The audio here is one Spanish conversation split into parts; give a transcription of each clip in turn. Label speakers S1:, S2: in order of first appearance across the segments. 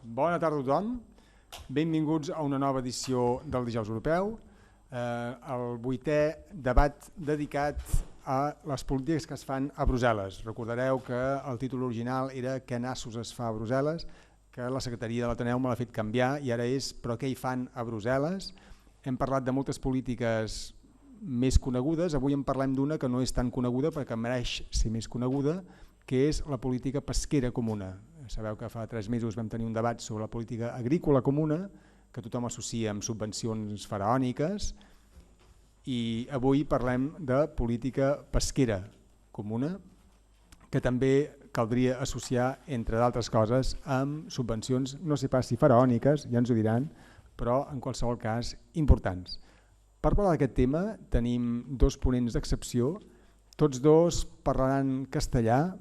S1: Bona tarda a tothom. Benvinguts a una nova edició del Dijous Europeu, el 8è debat dedicat a les polítiques que es fan a Brussel·les. Recordareu que el títol original era Què nassos es fa a Brussel·les, que la secretaria de l'Ateneu me l'ha fet canviar i ara és Però què hi fan a Brussel·les? Hem parlat de moltes polítiques més conegudes, avui en parlem d'una que no és tan coneguda perquè mereix ser més coneguda, que és la política pesquera comuna. Sabeu que fa 3 mesos vam tenir un debat sobre la política agrícola comuna, que tothom associa amb subvencions faraòniques, i avui parlem de política pesquera comuna, que també caldria associar, entre d'altres coses, amb subvencions, no sé pas si faraòniques, ja ens ho diran, però en qualsevol cas importants. Per parlar d'aquest tema tenim 2 ponents d'excepció, tots 2 parlaran castellà.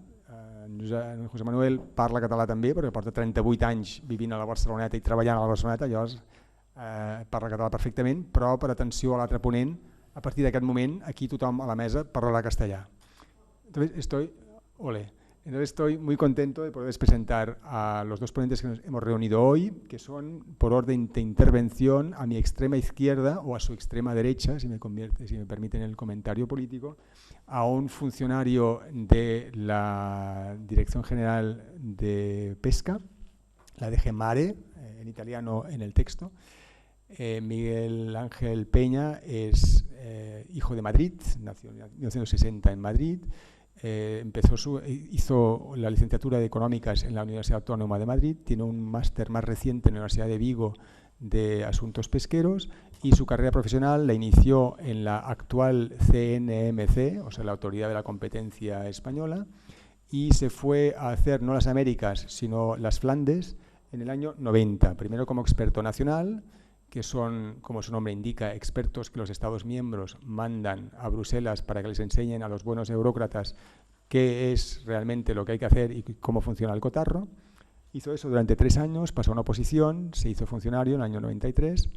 S1: En José Manuel parla català també, perquè porta 38 anys vivint a la Barceloneta i treballant a la Barceloneta, llavors parla català perfectament, però per atenció a l'altre ponent, a partir d'aquest moment aquí tothom a la mesa parlarà castellà. Entonces estoy muy contento de poder presentar a los 2 ponentes que nos hemos reunido hoy, que son, por orden de intervención, a mi extrema izquierda o a su extrema derecha, si me permiten el comentario político, a un funcionario de la Dirección General de Pesca, la DG Mare, en italiano en el texto. Miguel Ángel Peña es hijo de Madrid, nació en 1960 en Madrid. Hizo la licenciatura de Económicas en la Universidad Autónoma de Madrid, tiene un máster más reciente en la Universidad de Vigo de Asuntos Pesqueros y su carrera profesional la inició en la actual CNMC, o sea, la Autoridad de la Competencia Española, y se fue a hacer no las Américas, sino las Flandes en el año 90, primero como experto nacional, que son, como su nombre indica, expertos que los Estados miembros mandan a Bruselas para que les enseñen a los buenos eurócratas qué es realmente lo que hay que hacer y cómo funciona el cotarro. Hizo eso durante 3 años, pasó a una oposición, se hizo funcionario en el año 93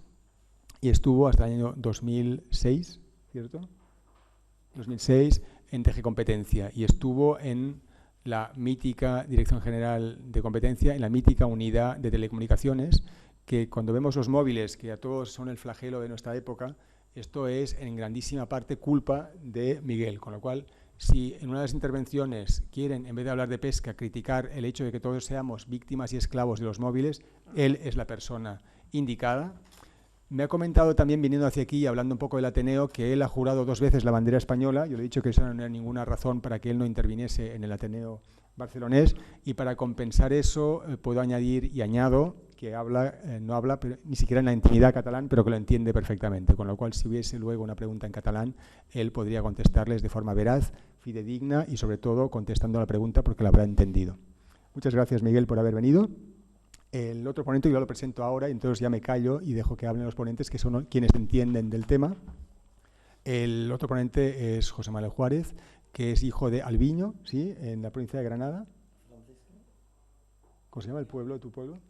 S1: y estuvo hasta el año 2006, ¿cierto? 2006 en DG Competencia y estuvo en la mítica Dirección General de Competencia, en la mítica Unidad de Telecomunicaciones, que cuando vemos los móviles, que a todos son el flagelo de nuestra época, esto es en grandísima parte culpa de Miguel, con lo cual si en una de las intervenciones quieren, en vez de hablar de pesca, criticar el hecho de que todos seamos víctimas y esclavos de los móviles, él es la persona indicada. Me ha comentado también, viniendo hacia aquí y hablando un poco del Ateneo, que él ha jurado 2 veces la bandera española. Yo le he dicho que esa no era ninguna razón para que él no interviniese en el Ateneo barcelonés, y para compensar eso puedo añadir y añado que no habla ni siquiera en la intimidad catalán, pero que lo entiende perfectamente, con lo cual si hubiese luego una pregunta en catalán, él podría contestarles de forma veraz, fidedigna y sobre todo contestando a la pregunta porque la habrá entendido. Muchas gracias, Miguel, por haber venido. El otro ponente yo lo presento ahora, y entonces ya me callo y dejo que hablen los ponentes, que son quienes entienden del tema. El otro ponente es José Manuel Juárez, que es hijo de Albiño, ¿sí?, en la provincia de Granada. ¿Cómo se llama el pueblo, tu pueblo?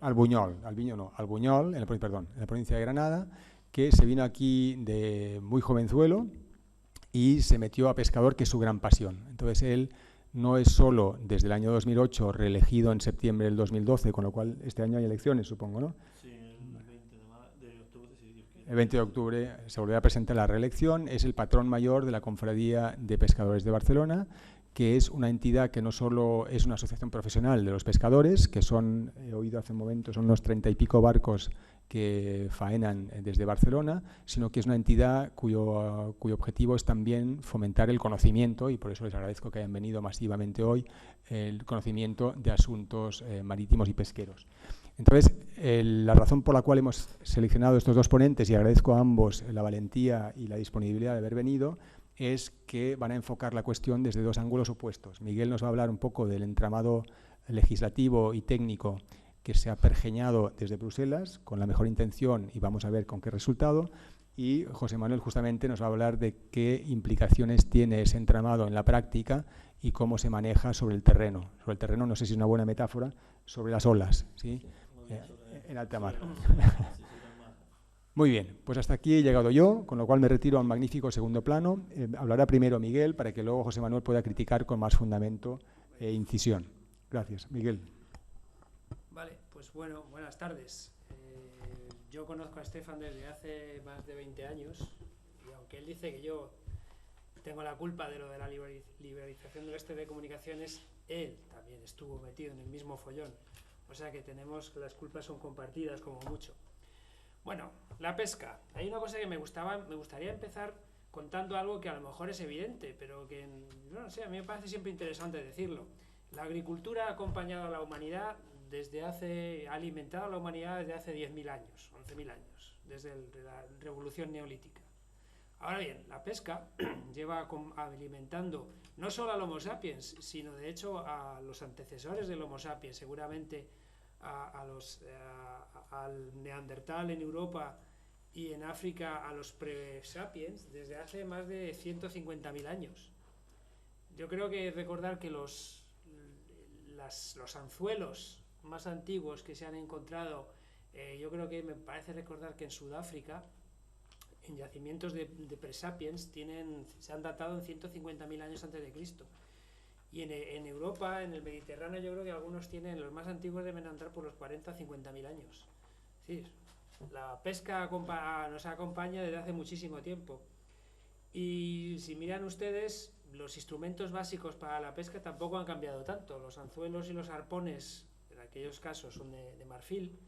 S1: Albuñol, Albiño no, Albuñol, en la provincia de Granada, que se vino aquí de muy jovenzuelo y se metió a pescador, que es su gran pasión. Entonces él no es solo desde el año 2008 reelegido en septiembre del 2012, con lo cual este año hay elecciones, supongo, ¿no?
S2: Sí, el 20 de octubre, si Dios quiere.
S1: El 20 de octubre se volverá a presentar la reelección, es el patrón mayor de la Cofradía de Pescadores de Barcelona, que es una entidad que no solo es una asociación profesional de los pescadores, que son, he oído hace un momento, son unos 30 y pico barcos que faenan desde Barcelona, sino que es una entidad cuyo objetivo es también fomentar el conocimiento, y por eso les agradezco que hayan venido masivamente hoy, el conocimiento de asuntos marítimos y pesqueros. Entonces, la razón por la cual hemos seleccionado estos 2 ponentes, y agradezco a ambos la valentía y la disponibilidad de haber venido, es que van a enfocar la cuestión desde 2 ángulos opuestos. Miguel nos va a hablar un poco del entramado legislativo y técnico que se ha pergeñado desde Bruselas con la mejor intención, y vamos a ver con qué resultado, y José Manuel justamente nos va a hablar de qué implicaciones tiene ese entramado en la práctica y cómo se maneja sobre el terreno. Sobre el terreno, no sé si es una buena metáfora, sobre las olas, ¿sí? En alta mar. Muy bien, pues hasta aquí he llegado yo, con lo cual me retiro a un magnífico segundo plano. Hablará primero Miguel para que luego José Manuel pueda criticar con más fundamento e incisión. Gracias, Miguel.
S3: Vale, Pues bueno, buenas tardes. Yo conozco a Stefan desde hace más de 20 años y aunque él dice que yo tengo la culpa de lo de la liberalización del este de comunicaciones, él también estuvo metido en el mismo follón. O sea que las culpas son compartidas como mucho. Bueno, la pesca. Hay una cosa que me gustaría empezar contando algo que a lo mejor es evidente, pero que, no sé, a mí me parece siempre interesante decirlo. La agricultura ha acompañado a la humanidad ha alimentado a la humanidad desde hace 10.000 años, 11.000 años, desde la revolución neolítica. Ahora bien, la pesca lleva alimentando no solo al Homo sapiens, sino de hecho a los antecesores del Homo sapiens, seguramente al Neandertal en Europa y en África a los pre-sapiens desde hace más de 150.000 años. Yo creo que recordar que los anzuelos más antiguos que se han encontrado, yo creo que me parece recordar que en Sudáfrica, en yacimientos de presapiens, se han datado en 150.000 años antes de Cristo. Y en Europa, en el Mediterráneo, yo creo que algunos los más antiguos deben andar por los 40 o 50.000 años. Es decir, la pesca nos acompaña desde hace muchísimo tiempo. Y si miran ustedes, los instrumentos básicos para la pesca tampoco han cambiado tanto. Los anzuelos y los arpones, en aquellos casos, son de marfil,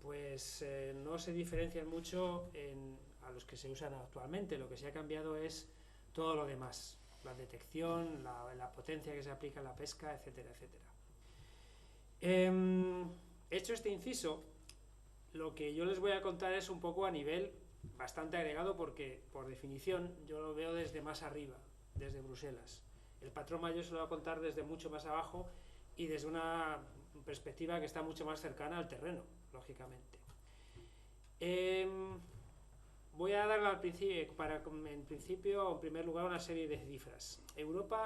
S3: pues no se diferencian mucho a los que se usan actualmente. Lo que se ha cambiado es todo lo demás, la detección, la potencia que se aplica en la pesca, etcétera, etcétera. Hecho este inciso, lo que yo les voy a contar es un poco a nivel bastante agregado porque, por definición, yo lo veo desde más arriba, desde Bruselas. El patrón mayor se lo va a contar desde mucho más abajo y desde una perspectiva que está mucho más cercana al terreno, lógicamente. Voy a dar en primer lugar, una serie de cifras.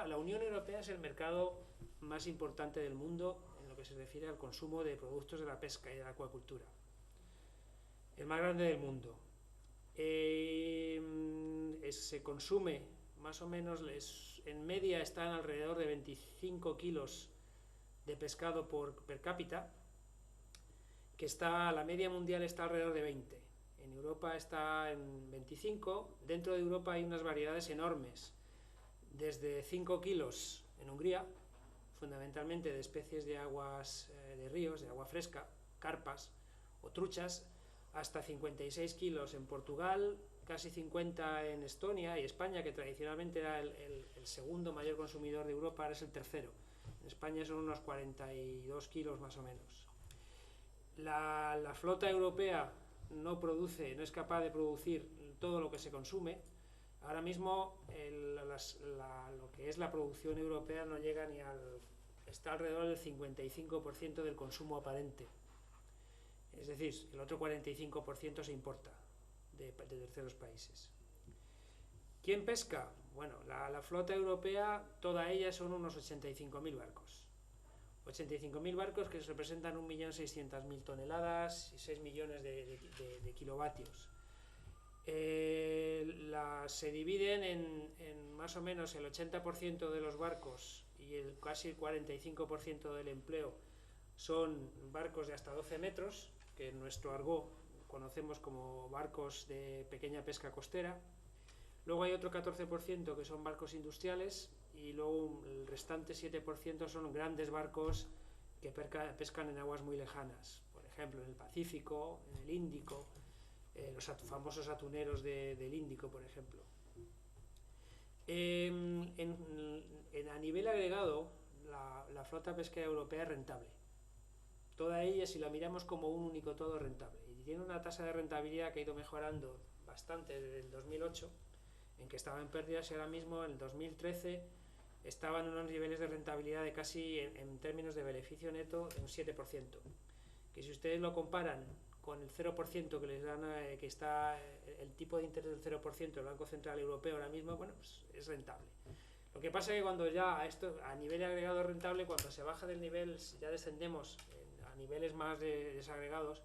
S3: La Unión Europea es el mercado más importante del mundo en lo que se refiere al consumo de productos de la pesca y de la acuacultura. El más grande del mundo. Se consume más o menos, en media están alrededor de 25 kilos de pescado per cápita, que la media mundial está alrededor de 20. En Europa está en 25. Dentro de Europa hay unas variedades enormes, desde 5 kilos en Hungría, fundamentalmente de especies de aguas de ríos, de agua fresca, carpas o truchas, hasta 56 kilos en Portugal, casi 50 en Estonia y España, que tradicionalmente era el segundo mayor consumidor de Europa, ahora es el tercero. En España son unos 42 kilos más o menos. La flota europea no es capaz de producir todo lo que se consume. Ahora mismo lo que es la producción europea no llega está alrededor del 55% del consumo aparente. Es decir, el otro 45% se importa de terceros países. ¿Quién pesca? Bueno, la flota europea, toda ella son unos 85.000 barcos. 85.000 barcos que representan 1.600.000 toneladas y 6 millones de kilovatios. Se dividen en más o menos el 80% de los barcos y casi el 45% del empleo son barcos de hasta 12 metros, que en nuestro argot conocemos como barcos de pequeña pesca costera. Luego hay otro 14% que son barcos industriales y luego el restante 7% son grandes barcos que pescan en aguas muy lejanas, por ejemplo en el Pacífico, en el Índico, los famosos atuneros del Índico, por ejemplo. A nivel agregado, la flota pesquera europea es rentable. Toda ella, si la miramos como un único todo, rentable. Y tiene una tasa de rentabilidad que ha ido mejorando bastante desde el 2008, en que estaba en pérdidas, y ahora mismo, en el 2013, estaba en unos niveles de rentabilidad de casi, en términos de beneficio neto, de un 7%. Que si ustedes lo comparan con el 0% que les dan, que está el tipo de interés del 0% del Banco Central Europeo ahora mismo, bueno, pues es rentable. Lo que pasa es que cuando ya a nivel agregado es rentable, cuando se baja del nivel, ya descendemos a niveles más desagregados,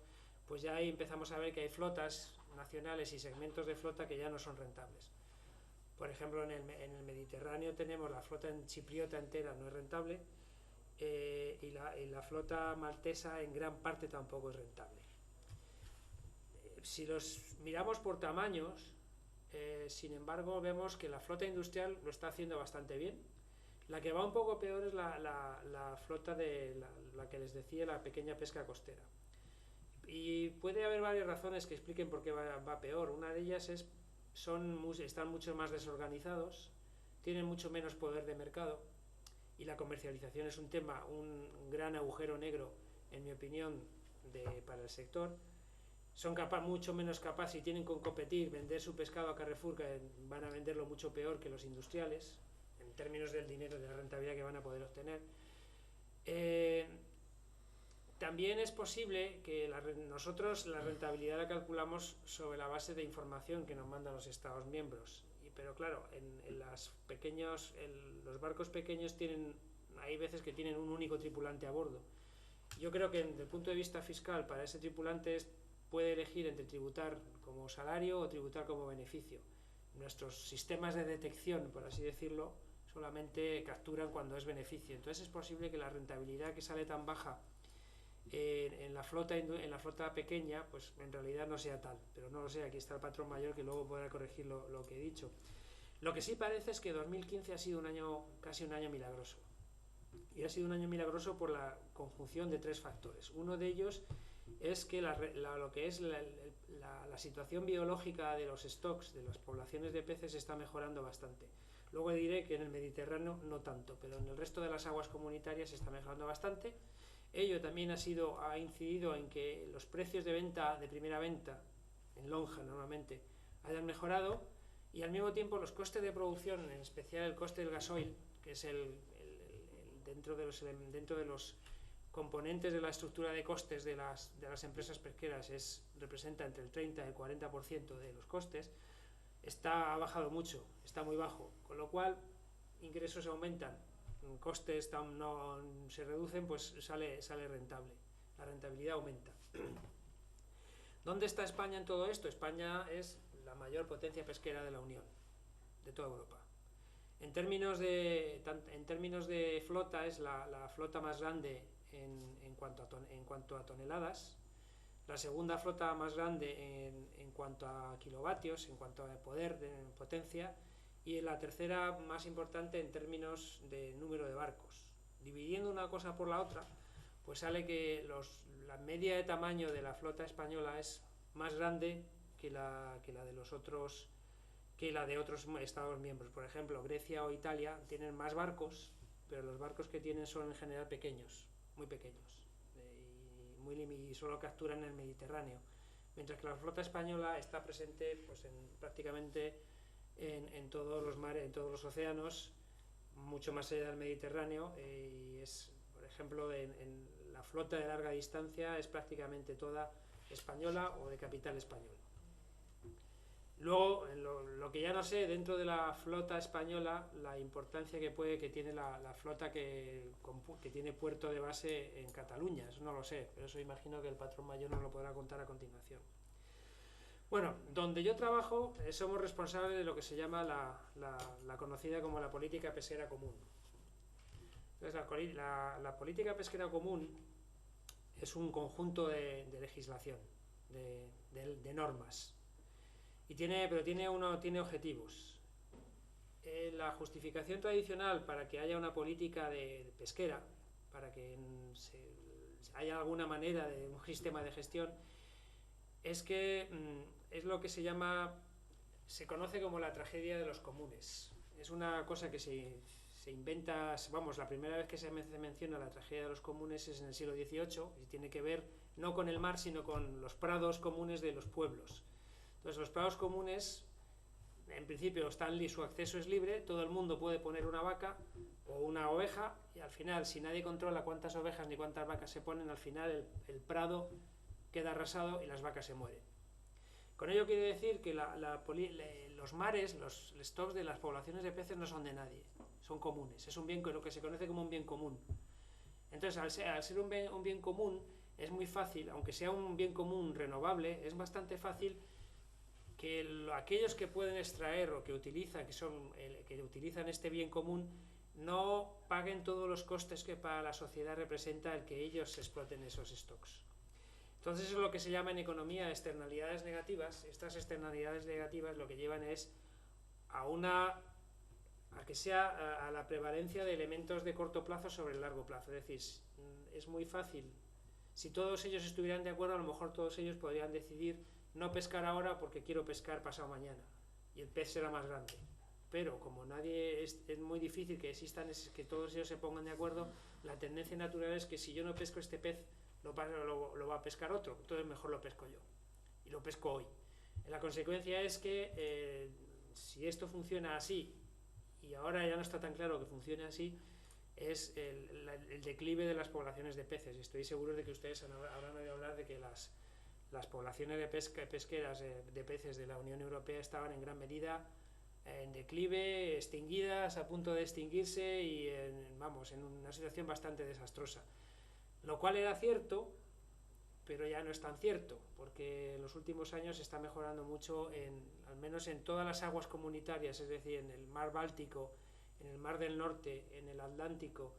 S3: pues ya ahí empezamos a ver que hay flotas nacionales y segmentos de flota que ya no son rentables. Por ejemplo, en el Mediterráneo tenemos la flota chipriota entera, no es rentable, y la flota maltesa en gran parte tampoco es rentable. Si los miramos por tamaños, sin embargo, vemos que la flota industrial lo está haciendo bastante bien. La que va un poco peor es la flota de la que les decía, la pequeña pesca costera. Y puede haber varias razones que expliquen por qué va peor. Una de ellas es están mucho más desorganizados, tienen mucho menos poder de mercado, y la comercialización es un gran agujero negro, en mi opinión, para el sector. Son mucho menos capaces, si tienen que competir, vender su pescado a Carrefour, que van a venderlo mucho peor que los industriales, en términos del dinero, de la rentabilidad que van a poder obtener. También es posible que nosotros la rentabilidad la calculamos sobre la base de información que nos mandan los Estados miembros. Pero claro, los barcos pequeños hay veces que tienen un único tripulante a bordo. Yo creo que desde el punto de vista fiscal, para ese tripulante puede elegir entre tributar como salario o tributar como beneficio. Nuestros sistemas de detección, por así decirlo, solamente capturan cuando es beneficio. Entonces es posible que la rentabilidad que sale tan baja en la flota pequeña, pues en realidad no sea tal. Pero no lo sé, aquí está el patrón mayor que luego podrá corregir lo que he dicho. Lo que sí parece es que 2015 ha sido casi un año milagroso. Y ha sido un año milagroso por la conjunción de 3 factores. Uno de ellos es que lo que es la situación biológica de los stocks, de las poblaciones de peces, está mejorando bastante. Luego diré que en el Mediterráneo no tanto, pero en el resto de las aguas comunitarias está mejorando bastante. Ello también ha incidido en que los precios de primera venta, en lonja normalmente, hayan mejorado, y al mismo tiempo los costes de producción, en especial el coste del gasoil, que es dentro de los componentes de la estructura de costes de las empresas pesqueras, representa entre el 30 y el 40% de los costes, ha bajado mucho, está muy bajo, con lo cual ingresos aumentan, costes no se reducen, pues sale rentable, la rentabilidad aumenta. ¿Dónde está España en todo esto? España es la mayor potencia pesquera de la Unión, de toda Europa. En términos de flota, es la flota más grande en cuanto a toneladas, la segunda flota más grande en cuanto a kilovatios, en cuanto a potencia, y la tercera más importante en términos de número de barcos. Dividiendo una cosa por la otra, pues sale que la media de tamaño de la flota española es más grande que la de otros Estados miembros. Por ejemplo, Grecia o Italia tienen más barcos, pero los barcos que tienen son en general pequeños, muy pequeños, y solo capturan en el Mediterráneo, mientras que la flota española está presente pues prácticamente en todos los mares, en todos los océanos, mucho más allá del Mediterráneo, y por ejemplo, en la flota de larga distancia es prácticamente toda española o de capital español. Luego, lo que ya no sé, dentro de la flota española, la importancia que tiene la flota que tiene puerto de base en Cataluña, eso no lo sé, pero eso imagino que el patrón mayor nos lo podrá contar a continuación. Bueno, donde yo trabajo somos responsables de lo que se llama la conocida como la política pesquera común. Entonces, la política pesquera común es un conjunto de legislación, de normas, pero tiene objetivos. La justificación tradicional para que haya una política de pesquera, para que haya alguna manera de un sistema de gestión, es que es lo que se conoce como la tragedia de los comunes. Es una cosa que se inventa, la primera vez que se menciona la tragedia de los comunes es en el siglo XVIII, y tiene que ver no con el mar, sino con los prados comunes de los pueblos. Entonces, los prados comunes, en principio, su acceso es libre, todo el mundo puede poner una vaca o una oveja, y al final, si nadie controla cuántas ovejas ni cuántas vacas se ponen, al final el prado queda arrasado y las vacas se mueren. Con ello quiere decir que los mares, los stocks de las poblaciones de peces no son de nadie, son comunes, es un bien, lo que se conoce como un bien común. Entonces, al ser un bien común, es muy fácil, aunque sea un bien común renovable, es bastante fácil que aquellos que pueden extraer o que utilizan este bien común no paguen todos los costes que para la sociedad representa el que ellos exploten esos stocks. Entonces es lo que se llama en economía externalidades negativas. Estas externalidades negativas lo que llevan es a la prevalencia de elementos de corto plazo sobre el largo plazo. Es decir, es muy fácil. Si todos ellos estuvieran de acuerdo, a lo mejor todos ellos podrían decidir no pescar ahora porque quiero pescar pasado mañana y el pez será más grande. Pero como es muy difícil que todos ellos se pongan de acuerdo, la tendencia natural es que si yo no pesco este pez, lo va a pescar otro, entonces mejor lo pesco yo y lo pesco hoy. La consecuencia es que si esto funciona así, y ahora ya no está tan claro que funcione así, es el declive de las poblaciones de peces. Estoy seguro de que ustedes habrán oído hablar de que las poblaciones pesqueras de peces de la Unión Europea estaban en gran medida en declive, extinguidas, a punto de extinguirse y en una situación bastante desastrosa. Lo cual era cierto, pero ya no es tan cierto, porque en los últimos años se está mejorando mucho, al menos en todas las aguas comunitarias, es decir, en el mar Báltico, en el mar del Norte, en el Atlántico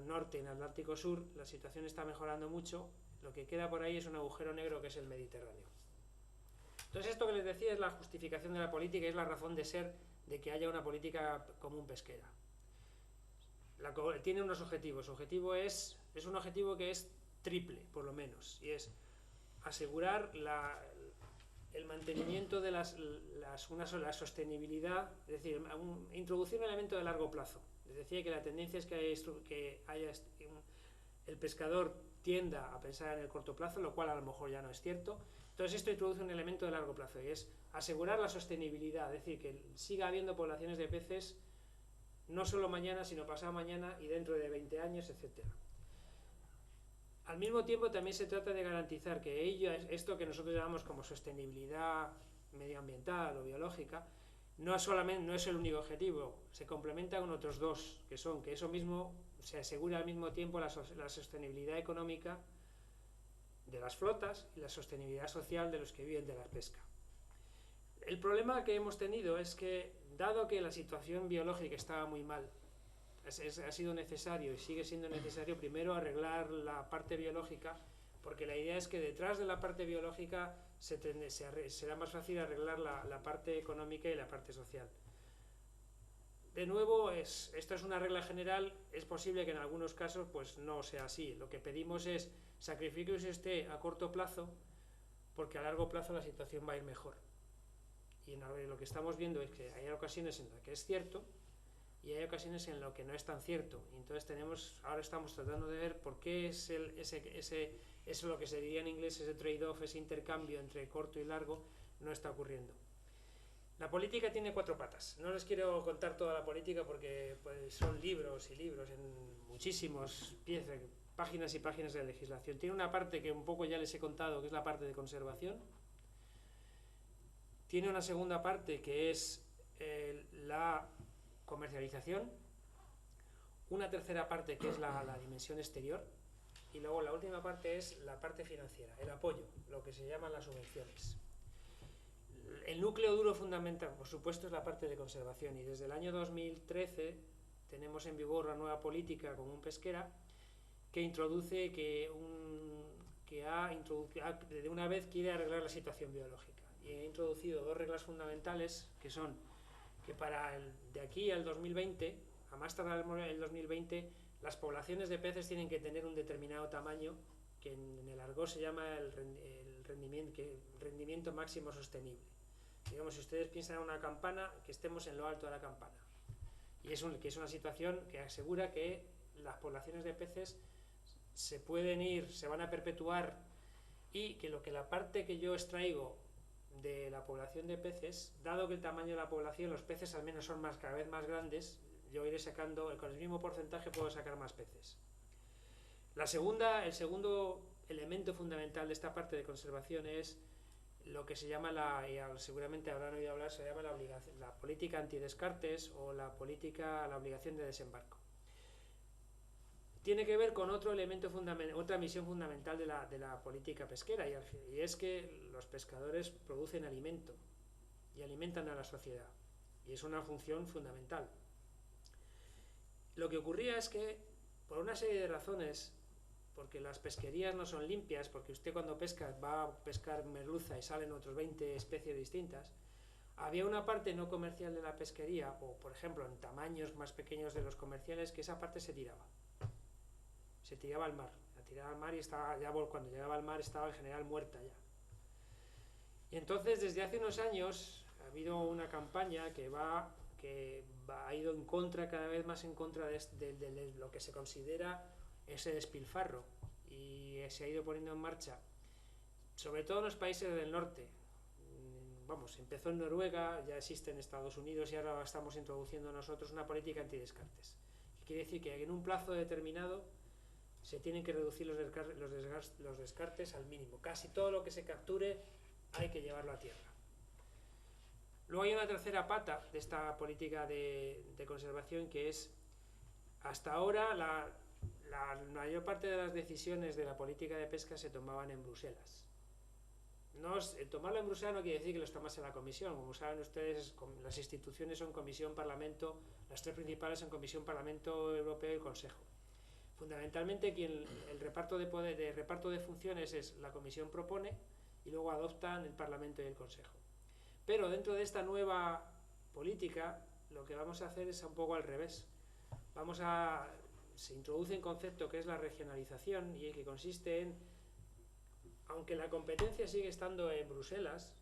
S3: Norte, en el Atlántico Sur, la situación está mejorando mucho. Lo que queda por ahí es un agujero negro que es el Mediterráneo. Entonces esto que les decía es la justificación de la política, es la razón de ser de que haya una política común pesquera. Tiene unos objetivos. Su objetivo es un objetivo que es triple, por lo menos, y es asegurar el mantenimiento de la sostenibilidad, es decir, introducir un elemento de largo plazo. Les decía que la tendencia es que el pescador tienda a pensar en el corto plazo, lo cual a lo mejor ya no es cierto. Entonces esto introduce un elemento de largo plazo y es asegurar la sostenibilidad, es decir, que siga habiendo poblaciones de peces no solo mañana, sino pasado mañana y dentro de 20 años, etc. Al mismo tiempo también se trata de garantizar que esto que nosotros llamamos como sostenibilidad medioambiental o biológica, no es el único objetivo, se complementa con otros dos, que son que eso mismo se asegura al mismo tiempo la sostenibilidad económica de las flotas y la sostenibilidad social de los que viven de la pesca. El problema que hemos tenido es que, dado que la situación biológica estaba muy mal, ha sido necesario y sigue siendo necesario primero arreglar la parte biológica, porque la idea es que detrás de la parte biológica será más fácil arreglar la parte económica y la parte social. De nuevo, esto es una regla general, es posible que en algunos casos pues no sea así. Lo que pedimos es sacrifique usted a corto plazo, porque a largo plazo la situación va a ir mejor. Y lo que estamos viendo es que hay ocasiones en las que es cierto y hay ocasiones en las que no es tan cierto. Y entonces ahora estamos tratando de ver por qué es eso lo que se diría en inglés, ese trade-off, ese intercambio entre corto y largo, no está ocurriendo. La política tiene 4 patas. No les quiero contar toda la política porque pues, son libros y libros en muchísimos páginas y páginas de legislación. Tiene una parte que un poco ya les he contado, que es la parte de conservación. Tiene una segunda parte que es la comercialización. Una tercera parte que es la dimensión exterior. Y luego la última parte es la parte financiera, el apoyo, lo que se llaman las subvenciones. El núcleo duro fundamental, por supuesto, es la parte de conservación, y desde el año 2013 tenemos en vigor la nueva política común pesquera que introduce de una vez quiere arreglar la situación biológica, y ha introducido 2 reglas fundamentales que son que de aquí al 2020, a más tardar el 2020, las poblaciones de peces tienen que tener un determinado tamaño que en el argot se llama el rendimiento máximo sostenible. Digamos, si ustedes piensan en una campana, que estemos en lo alto de la campana. Y es una situación que asegura que las poblaciones de peces se van a perpetuar, y que la parte que yo extraigo de la población de peces, dado que el tamaño de la población, los peces al menos son cada vez más grandes, yo iré sacando, con el mismo porcentaje puedo sacar más peces. El segundo elemento fundamental de esta parte de conservación es lo que se llama seguramente habrán oído hablar, se llama la política antidescartes o la obligación de desembarco. Tiene que ver con otra misión fundamental de la política pesquera, y es que los pescadores producen alimento y alimentan a la sociedad, y es una función fundamental. Lo que ocurría es que, por una serie de razones, porque las pesquerías no son limpias, porque usted cuando pesca va a pescar merluza y salen otros 20 especies distintas, había una parte no comercial de la pesquería, o por ejemplo en tamaños más pequeños de los comerciales, que esa parte se tiraba. Se tiraba al mar. La tiraba al mar y estaba, ya cuando llegaba al mar estaba en general muerta ya. Y entonces desde hace unos años ha habido una campaña que ha ido en contra, cada vez más en contra de lo que se considera ese despilfarro, y se ha ido poniendo en marcha, sobre todo en los países del norte. Vamos, empezó en Noruega, ya existe en Estados Unidos y ahora estamos introduciendo nosotros una política antidescartes. Quiere decir que en un plazo determinado se tienen que reducir los descartes al mínimo. Casi todo lo que se capture hay que llevarlo a tierra. Luego hay una tercera pata de esta política de conservación, que es, hasta ahora la mayor parte de las decisiones de la política de pesca se tomaban en Bruselas. Tomarlo en Bruselas no quiere decir que lo tomase la Comisión. Como saben ustedes, las instituciones son Comisión, Parlamento, las tres principales son Comisión, Parlamento Europeo y Consejo. Fundamentalmente, el reparto de funciones es la Comisión propone y luego adoptan el Parlamento y el Consejo. Pero dentro de esta nueva política, lo que vamos a hacer es un poco al revés. Se introduce un concepto que es la regionalización, y que consiste en, aunque la competencia sigue estando en Bruselas,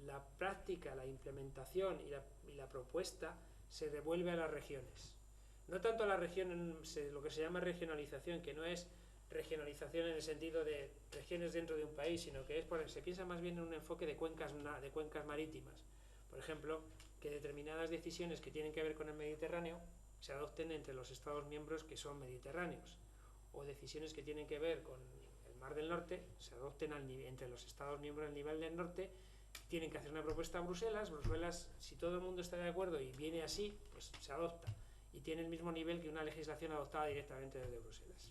S3: la práctica, la implementación y la propuesta se devuelve a las regiones. No tanto a la región, lo que se llama regionalización, que no es regionalización en el sentido de regiones dentro de un país, sino que se piensa más bien en un enfoque de cuencas marítimas. Por ejemplo, que determinadas decisiones que tienen que ver con el Mediterráneo se adopten entre los Estados miembros que son mediterráneos, o decisiones que tienen que ver con el Mar del Norte se adopten entre los Estados miembros al nivel del norte. Tienen que hacer una propuesta a Bruselas. Bruselas, si todo el mundo está de acuerdo y viene así, pues se adopta, y tiene el mismo nivel que una legislación adoptada directamente desde Bruselas.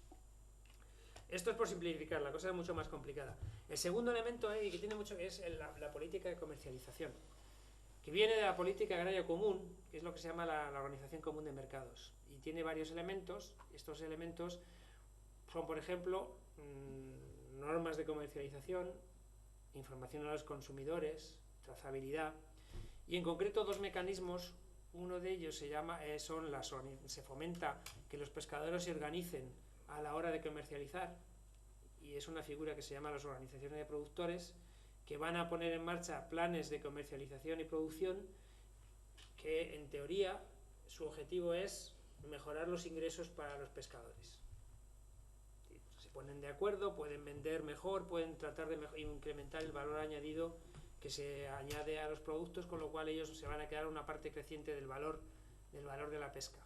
S3: Esto es por simplificar, la cosa es mucho más complicada. El segundo elemento que tiene mucho que es la política de comercialización, que viene de la política agraria común, que es lo que se llama la Organización Común de Mercados, y tiene varios elementos. Estos elementos son, por ejemplo, normas de comercialización, información a los consumidores, trazabilidad, y en concreto dos mecanismos. Uno de ellos se fomenta que los pescadores se organicen a la hora de comercializar, y es una figura que se llama las organizaciones de productores, que van a poner en marcha planes de comercialización y producción que, en teoría, su objetivo es mejorar los ingresos para los pescadores. Se ponen de acuerdo, pueden vender mejor, pueden tratar de incrementar el valor añadido que se añade a los productos, con lo cual ellos se van a quedar una parte creciente del valor de la pesca.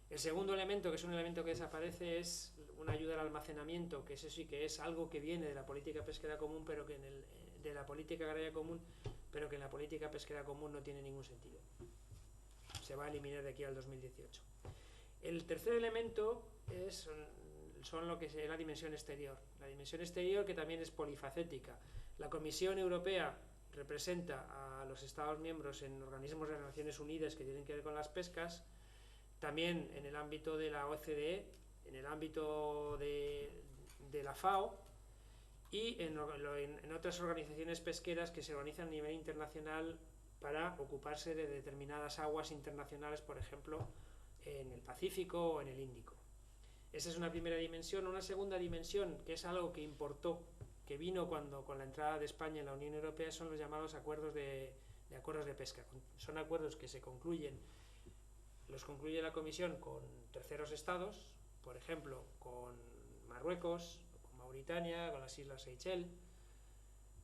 S3: El segundo elemento, que es un elemento que desaparece, es una ayuda al almacenamiento, que eso sí que es algo que viene de la política pesquera común, pero que de la política agraria común, pero que en la política pesquera común no tiene ningún sentido. Se va a eliminar de aquí al 2018. El tercer elemento son lo que es la dimensión exterior. La dimensión exterior, que también es polifacética. La Comisión Europea representa a los Estados miembros en organismos de las Naciones Unidas que tienen que ver con las pescas, también en el ámbito de la OCDE, en el ámbito de la FAO, y en otras organizaciones pesqueras que se organizan a nivel internacional para ocuparse de determinadas aguas internacionales, por ejemplo, en el Pacífico o en el Índico. Esa es una primera dimensión. Una segunda dimensión, que es algo que importó, que vino con la entrada de España en la Unión Europea, son los llamados acuerdos de pesca. Son acuerdos que los concluye la Comisión con terceros estados, por ejemplo, con Marruecos, con Mauritania, con las Islas Seychelles,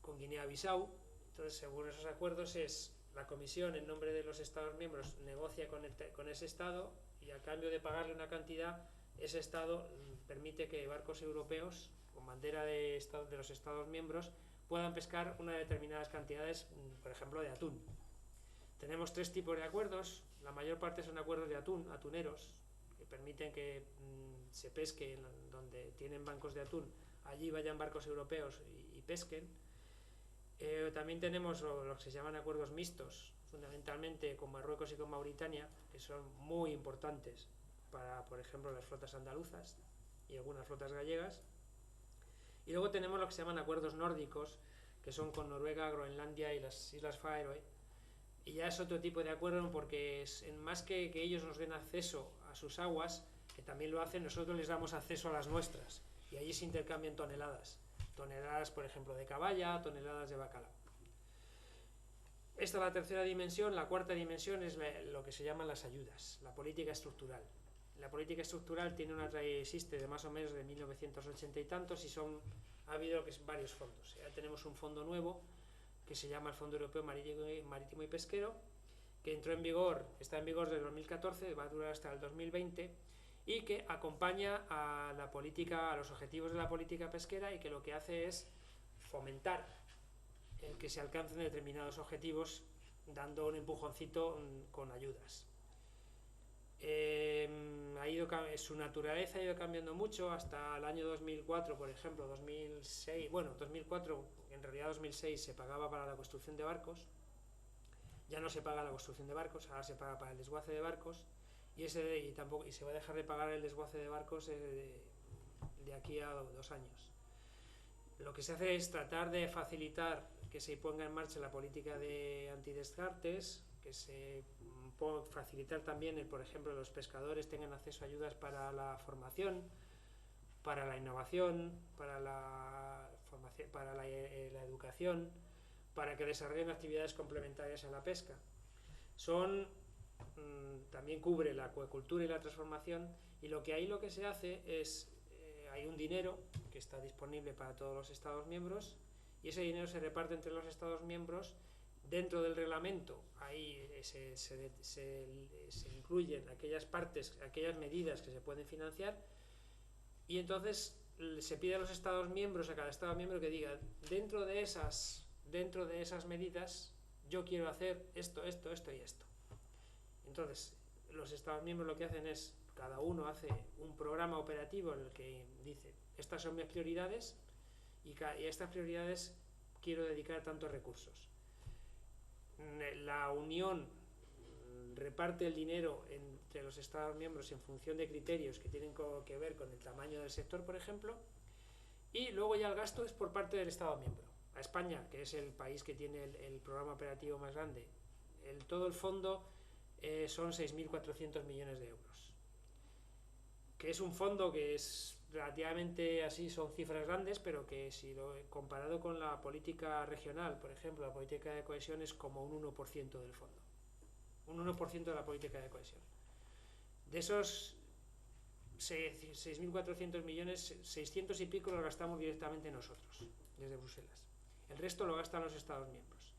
S3: con Guinea-Bissau. Entonces, según esos acuerdos, la Comisión, en nombre de los Estados miembros, negocia con ese Estado, y a cambio de pagarle una cantidad, ese Estado permite que barcos europeos, con bandera de los Estados miembros, puedan pescar unas determinadas cantidades, por ejemplo, de atún. Tenemos tres tipos de acuerdos. La mayor parte son acuerdos de atuneros, que permiten que se pesque donde tienen bancos de atún, allí vayan barcos europeos y pesquen. También tenemos lo que se llaman acuerdos mixtos, fundamentalmente con Marruecos y con Mauritania, que son muy importantes, para, por ejemplo, las flotas andaluzas y algunas flotas gallegas. Y luego tenemos lo que se llaman acuerdos nórdicos, que son con Noruega, Groenlandia y las Islas Faroe. Y ya es otro tipo de acuerdo porque más que ellos nos den acceso a sus aguas, que también lo hacen, nosotros les damos acceso a las nuestras. Y allí se intercambian toneladas. Toneladas, por ejemplo, de caballa, toneladas de bacalao. Esta es la tercera dimensión. La cuarta dimensión es lo que se llaman las ayudas, la política estructural. La política estructural existe de más o menos de 1980 y tantos y ha habido varios fondos. Ya tenemos un fondo nuevo que se llama el Fondo Europeo Marítimo y Pesquero, que está en vigor desde el 2014, va a durar hasta el 2020 y que acompaña a los objetivos de la política pesquera y que lo que hace es fomentar el que se alcancen determinados objetivos dando un empujoncito con ayudas. Su naturaleza ha ido cambiando mucho hasta el año 2004, por ejemplo, 2006, bueno, 2004, en realidad 2006 se pagaba para la construcción de barcos, ya no se paga la construcción de barcos, ahora se paga para el desguace de barcos y se va a dejar de pagar el desguace de barcos de aquí a 2 años. Lo que se hace es tratar de facilitar que se ponga en marcha la política de antidescartes, que se facilitar también, por ejemplo, los pescadores tengan acceso a ayudas para la formación, para la innovación, para la educación, para que desarrollen actividades complementarias a la pesca. También cubre la acuicultura y la transformación, y lo que se hace es, hay un dinero que está disponible para todos los Estados miembros, y ese dinero se reparte entre los Estados miembros. Dentro del reglamento ahí se incluyen aquellas medidas que se pueden financiar, y entonces se pide a los Estados miembros, a cada Estado miembro, que diga, dentro de esas medidas yo quiero hacer esto y esto. Entonces los Estados miembros lo que hacen es, cada uno hace un programa operativo en el que dice, estas son mis prioridades y a estas prioridades quiero dedicar tantos recursos. La Unión reparte el dinero entre los Estados miembros en función de criterios que tienen que ver con el tamaño del sector, por ejemplo, y luego ya el gasto es por parte del Estado miembro. A España, que es el país que tiene el programa operativo más grande, todo el fondo son 6.400 millones de euros, que es un fondo que es relativamente así, son cifras grandes, pero que si lo he comparado con la política regional, por ejemplo, la política de cohesión es como un 1% del fondo, un 1% de la política de cohesión. De esos 6.400 millones, 600 y pico los gastamos directamente nosotros, desde Bruselas. El resto lo gastan los Estados miembros.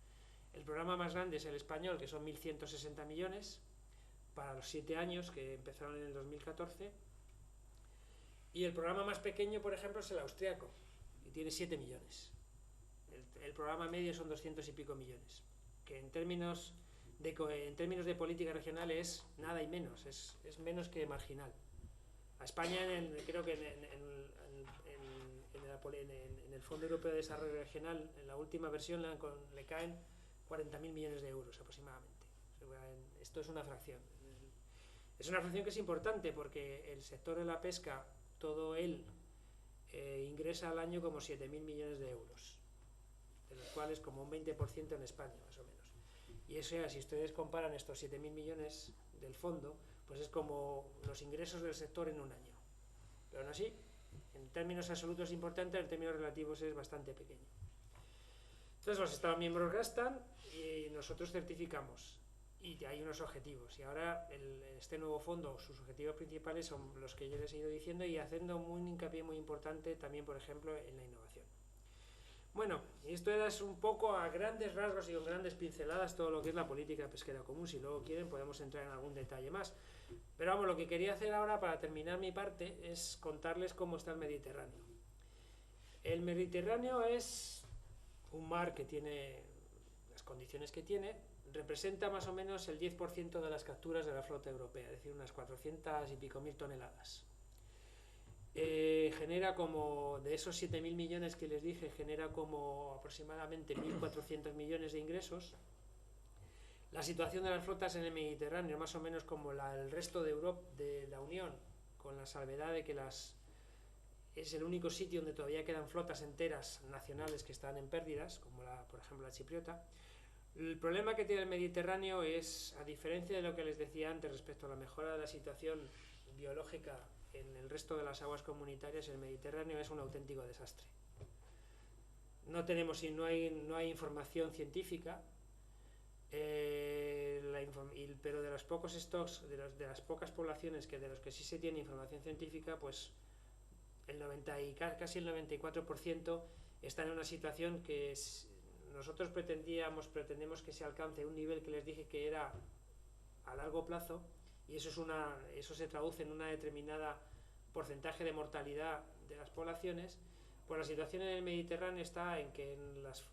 S3: El programa más grande es el español, que son 1.160 millones, para los 7 años que empezaron en el 2014. Y el programa más pequeño, por ejemplo, es el austriaco, que tiene 7 millones. El programa medio son 200 y pico millones, que en términos de política regional es nada y menos, es menos que marginal. A España, creo que en el Fondo Europeo de Desarrollo Regional, en la última versión, le caen 40.000 millones de euros aproximadamente. Esto es una fracción. Es una fracción que es importante porque el sector de la pesca, todo él ingresa al año como 7.000 millones de euros, de los cuales como un 20% en España, más o menos. Y eso, si ustedes comparan estos 7.000 millones del fondo, pues es como los ingresos del sector en un año. Pero aún así, en términos absolutos es importante, en términos relativos es bastante pequeño. Entonces los Estados miembros gastan y nosotros certificamos. Y hay unos objetivos, y ahora este nuevo fondo, sus objetivos principales son los que yo les he ido diciendo, y haciendo un hincapié muy importante también, por ejemplo, en la innovación. Bueno, y esto es un poco a grandes rasgos y con grandes pinceladas todo lo que es la política pesquera común. Si luego quieren podemos entrar en algún detalle más, pero vamos, lo que quería hacer ahora para terminar mi parte es contarles cómo está el Mediterráneo. El Mediterráneo es un mar que tiene las condiciones que tiene, representa más o menos el 10% de las capturas de la flota europea, es decir, unas 400 y pico mil toneladas. Genera como, de esos 7.000 millones que les dije, genera como aproximadamente 1.400 millones de ingresos. La situación de las flotas en el Mediterráneo, más o menos como el resto de Europa, de la Unión, con la salvedad de que es el único sitio donde todavía quedan flotas enteras nacionales que están en pérdidas, como por ejemplo la chipriota. El problema que tiene el Mediterráneo es, a diferencia de lo que les decía antes respecto a la mejora de la situación biológica en el resto de las aguas comunitarias, el Mediterráneo es un auténtico desastre. No hay información científica, pero de los pocos stocks, de las pocas poblaciones de los que sí se tiene información científica, pues casi el 94% están en una situación que nosotros pretendemos que se alcance un nivel que les dije que era a largo plazo, y eso se traduce en una determinada porcentaje de mortalidad de las poblaciones. Pues la situación en el Mediterráneo está en que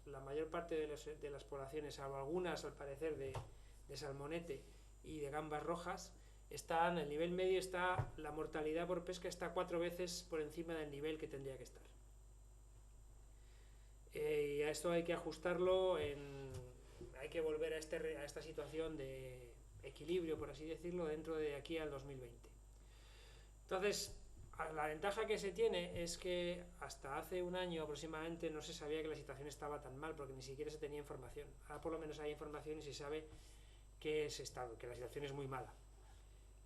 S3: la mayor parte de las poblaciones, salvo algunas al parecer de salmonete y de gambas rojas, el nivel medio la mortalidad por pesca está 4 veces por encima del nivel que tendría que estar. Y a esto hay que ajustarlo, hay que volver a esta situación de equilibrio, por así decirlo, dentro de aquí al 2020. Entonces, la ventaja que se tiene es que hasta hace un año aproximadamente no se sabía que la situación estaba tan mal, porque ni siquiera se tenía información. Ahora por lo menos hay información y se sabe que la situación es muy mala.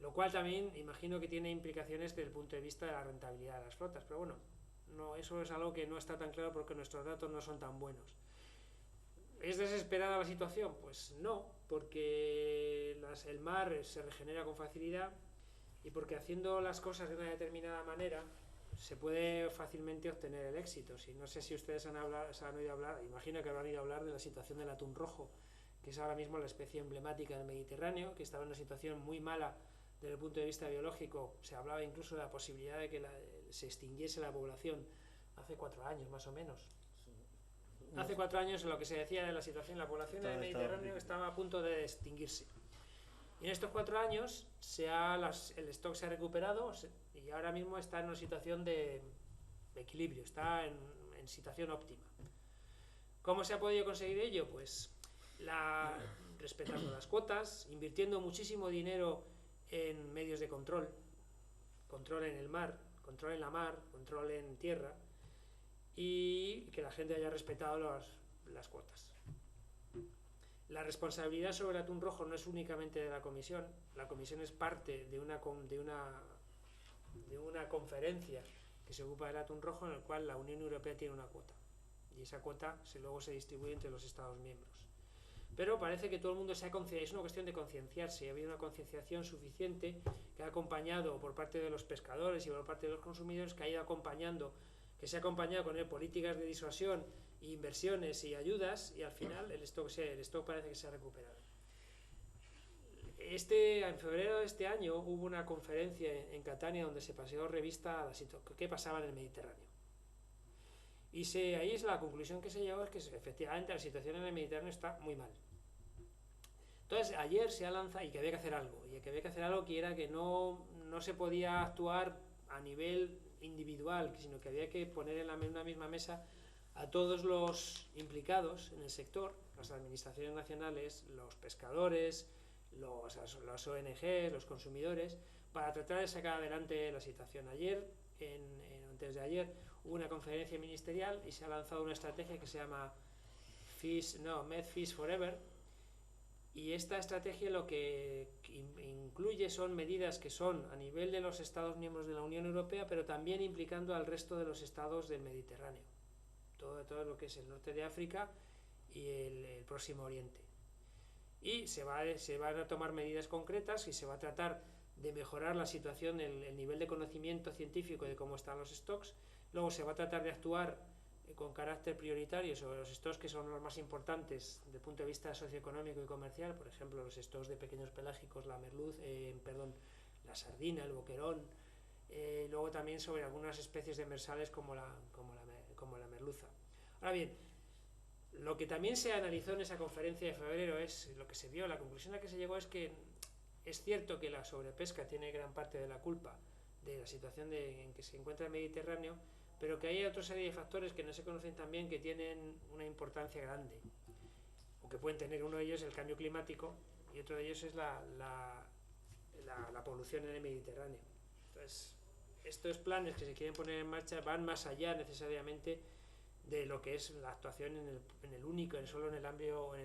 S3: Lo cual también imagino que tiene implicaciones desde el punto de vista de la rentabilidad de las flotas, pero bueno, eso es algo que no está tan claro porque nuestros datos no son tan buenos. ¿Es desesperada la situación? Pues no, porque el mar se regenera con facilidad, y porque haciendo las cosas de una determinada manera se puede fácilmente obtener el éxito. No sé si ustedes se han oído hablar, imagino que habrán oído hablar de la situación del atún rojo, que es ahora mismo la especie emblemática del Mediterráneo, que estaba en una situación muy mala desde el punto de vista biológico. Se hablaba incluso de la posibilidad de que se extinguiese la población hace 4 años más o menos. Hace 4 años lo que se decía de la situación, la población del Mediterráneo estaba a punto de extinguirse. Y en estos 4 años el stock se ha recuperado y ahora mismo está en una situación de equilibrio, está en situación óptima. ¿Cómo se ha podido conseguir ello? Pues respetando las cuotas, invirtiendo muchísimo dinero en medios de control en el mar, control en la mar, control en tierra, y que la gente haya respetado las cuotas. La responsabilidad sobre el atún rojo no es únicamente de la Comisión es parte de una conferencia que se ocupa del atún rojo, en el cual la Unión Europea tiene una cuota, y esa cuota luego se distribuye entre los Estados miembros. Pero parece que todo el mundo es una cuestión de concienciarse. Ha habido una concienciación suficiente que ha acompañado por parte de los pescadores y por parte de los consumidores, que se ha acompañado con políticas de disuasión, inversiones y ayudas, y al final el stock parece que se ha recuperado. En febrero de este año hubo una conferencia en Catania donde se paseó revista a qué pasaba en el Mediterráneo. Y ahí es la conclusión que se llegó, es que efectivamente la situación en el Mediterráneo está muy mal. Entonces ayer se ha lanzado, y que había que hacer algo, que era que no se podía actuar a nivel individual, sino que había que poner en una misma mesa a todos los implicados en el sector, las administraciones nacionales, los pescadores, las ONG, los consumidores, para tratar de sacar adelante la situación. Antes de ayer, hubo una conferencia ministerial y se ha lanzado una estrategia que se llama MedFish Forever, y esta estrategia lo que incluye son medidas que son a nivel de los Estados miembros de la Unión Europea, pero también implicando al resto de los estados del Mediterráneo, todo lo que es el norte de África y el Próximo Oriente. Y se van a tomar medidas concretas y se va a tratar de mejorar la situación, el nivel de conocimiento científico de cómo están los stocks. Luego se va a tratar de actuar con carácter prioritario sobre los stocks que son los más importantes desde el punto de vista socioeconómico y comercial, por ejemplo los stocks de pequeños pelágicos, la sardina, el boquerón, luego también sobre algunas especies demersales como la merluza. Ahora bien, lo que también se analizó en esa conferencia de febrero es lo que se vio, la conclusión a la que se llegó es que es cierto que la sobrepesca tiene gran parte de la culpa de la situación en que se encuentra el Mediterráneo, pero que hay otra serie de factores que no se conocen tan bien que tienen una importancia grande. aunque pueden tener. Uno de ellos el cambio climático y otro de ellos es la polución en el Mediterráneo. Entonces, estos planes que se quieren poner en marcha van más allá necesariamente de lo que es la actuación solo en el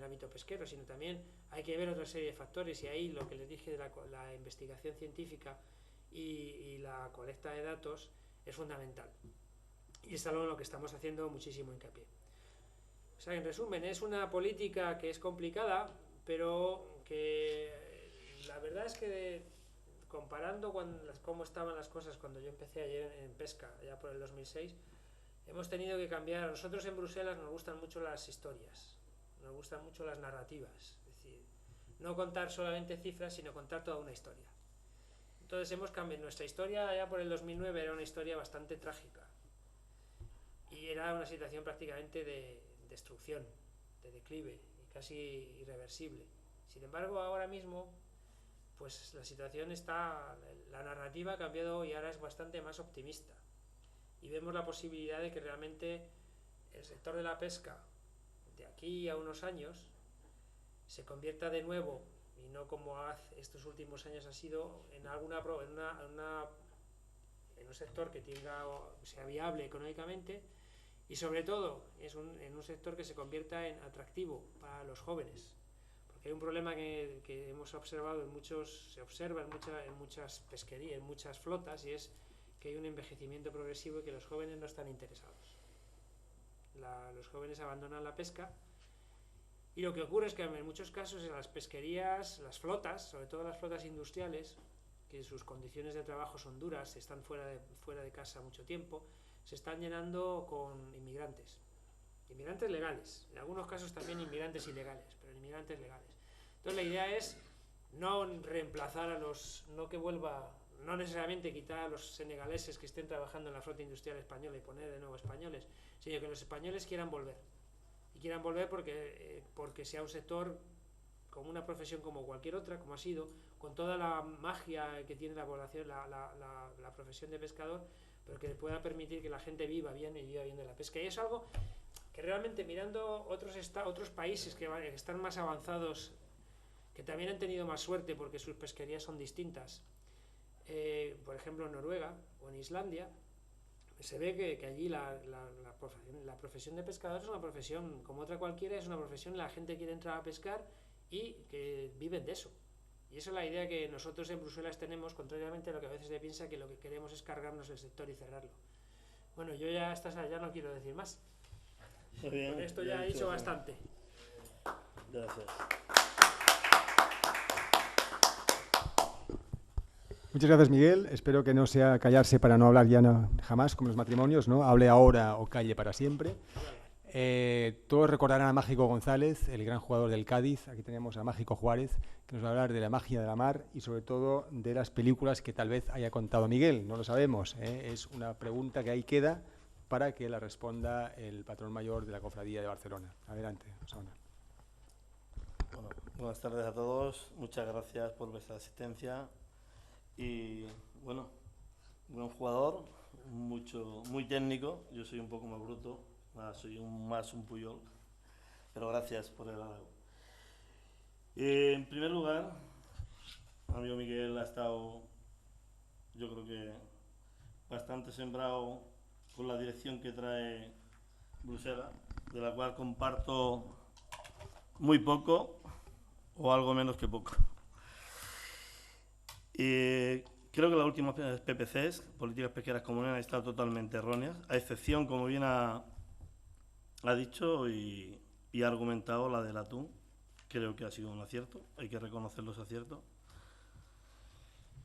S3: ámbito pesquero, sino también hay que ver otra serie de factores, y ahí lo que les dije de la investigación científica y la colecta de datos es fundamental. Y es algo en lo que estamos haciendo muchísimo hincapié. O sea, en resumen, es una política que es complicada, pero que la verdad es que comparando cómo estaban las cosas cuando yo empecé ayer en pesca, ya por el 2006, hemos tenido que cambiar. A nosotros en Bruselas nos gustan mucho las historias, nos gustan mucho las narrativas, es decir, no contar solamente cifras, sino contar toda una historia. Entonces hemos cambiado. Nuestra historia ya por el 2009 era una historia bastante trágica y era una situación prácticamente de destrucción, de declive y casi irreversible. Sin embargo, ahora mismo pues la situación la narrativa ha cambiado y ahora es bastante más optimista. Y vemos la posibilidad de que realmente el sector de la pesca, de aquí a unos años, se convierta de nuevo, y no como estos últimos años ha sido, en un sector que sea viable económicamente, y sobre todo en un sector que se convierta en atractivo para los jóvenes. Porque hay un problema que hemos observado se observa en muchas pesquerías, en muchas flotas, y es que hay un envejecimiento progresivo y que los jóvenes no están interesados. Los jóvenes abandonan la pesca, y lo que ocurre es que en muchos casos en las pesquerías, las flotas, sobre todo las flotas industriales, que sus condiciones de trabajo son duras, están fuera de casa mucho tiempo, se están llenando con inmigrantes legales, en algunos casos también inmigrantes ilegales, pero inmigrantes legales. Entonces la idea es no reemplazar no necesariamente quitar a los senegaleses que estén trabajando en la flota industrial española y poner de nuevo españoles, sino que los españoles quieran volver. Y quieran volver porque sea un sector como una profesión como cualquier otra, como ha sido, con toda la magia que tiene la población, la profesión de pescador, pero que pueda permitir que la gente viva bien y viva bien de la pesca. Y es algo que realmente, mirando otros países que están más avanzados, que también han tenido más suerte porque sus pesquerías son distintas, por ejemplo en Noruega o en Islandia, se ve que allí la profesión de pescador es una profesión como otra cualquiera, es una profesión, la gente quiere entrar a pescar y que viven de eso. Y esa es la idea que nosotros en Bruselas tenemos, contrariamente a lo que a veces se piensa, que lo que queremos es cargarnos el sector y cerrarlo. Bueno, yo ya no quiero decir más.
S2: Muy bien,
S3: con esto ya he dicho bastante.
S2: Gracias.
S1: Muchas gracias, Miguel. Espero que no sea callarse para no hablar ya jamás, como los matrimonios, ¿no? Hable ahora o calle para siempre. Todos recordarán a Mágico González, el gran jugador del Cádiz. Aquí tenemos a Mágico Juárez, que nos va a hablar de la magia de la mar y sobre todo de las películas que tal vez haya contado Miguel. No lo sabemos, ¿eh? Es una pregunta que ahí queda para que la responda el patrón mayor de la Cofradía de Barcelona. Adelante, Osona.
S2: Bueno, buenas tardes a todos. Muchas gracias por vuestra asistencia. Y bueno, buen jugador, muy técnico. Yo soy un poco más bruto, soy más un Puyol, pero gracias por el halago. En primer lugar, amigo Miguel ha estado, yo creo que bastante sembrado con la dirección que trae Bruselas, de la cual comparto muy poco o algo menos que poco. Creo que las últimas PPCs, políticas pesqueras comunes, han estado totalmente erróneas, a excepción, como bien ha dicho y ha argumentado, la del atún. Creo que ha sido un acierto, hay que reconocer los aciertos.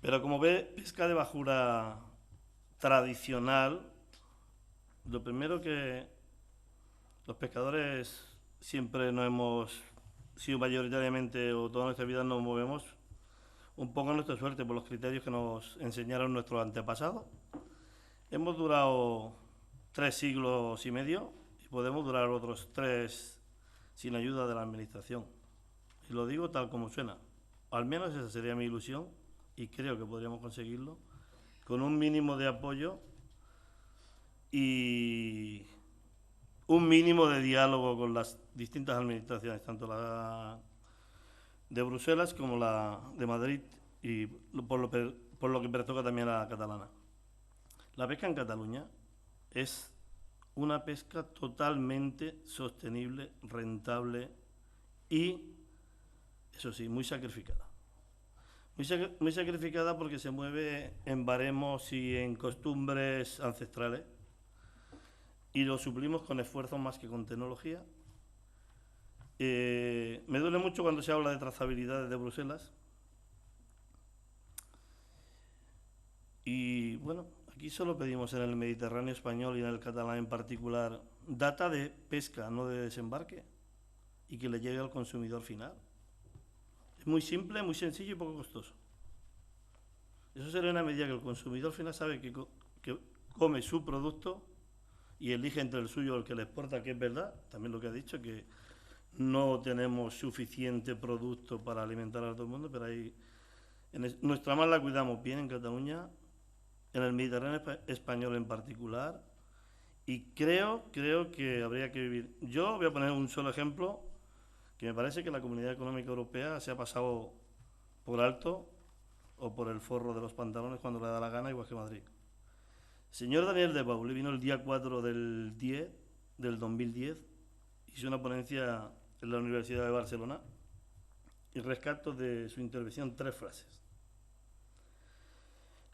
S2: Pero como ve, pesca de bajura tradicional, lo primero que los pescadores siempre nos hemos sido mayoritariamente, o toda nuestra vida nos movemos un poco a nuestra suerte por los criterios que nos enseñaron nuestros antepasados. Hemos durado 3 siglos y medio y podemos durar otros 3 sin ayuda de la administración. Y lo digo tal como suena. Al menos esa sería mi ilusión y creo que podríamos conseguirlo con un mínimo de apoyo y un mínimo de diálogo con las distintas administraciones, tanto la de Bruselas como la de Madrid, y por lo que pertoca también a la catalana. La pesca en Cataluña es una pesca totalmente sostenible, rentable y, eso sí, muy sacrificada. Muy sacrificada porque se mueve en baremos y en costumbres ancestrales, y lo suplimos con esfuerzos más que con tecnología. Me duele mucho cuando se habla de trazabilidad desde Bruselas. Y bueno, aquí solo pedimos en el Mediterráneo español y en el catalán en particular data de pesca, no de desembarque, y que le llegue al consumidor final. Es muy simple, muy sencillo y poco costoso. Eso sería una medida que el consumidor final sabe que come su producto y elige entre el suyo o el que le exporta, que es verdad, también lo que ha dicho, que no tenemos suficiente producto para alimentar a todo el mundo, pero ahí nuestra mar la cuidamos bien en Cataluña, en el Mediterráneo español en particular, y creo que habría que vivir. Yo voy a poner un solo ejemplo, que me parece que la Comunidad Económica Europea se ha pasado por alto o por el forro de los pantalones cuando le da la gana, igual que Madrid. Señor Daniel de Pauli vino el día 4 del 10 del 2010, hizo una ponencia en la Universidad de Barcelona y rescato de su intervención 3 frases.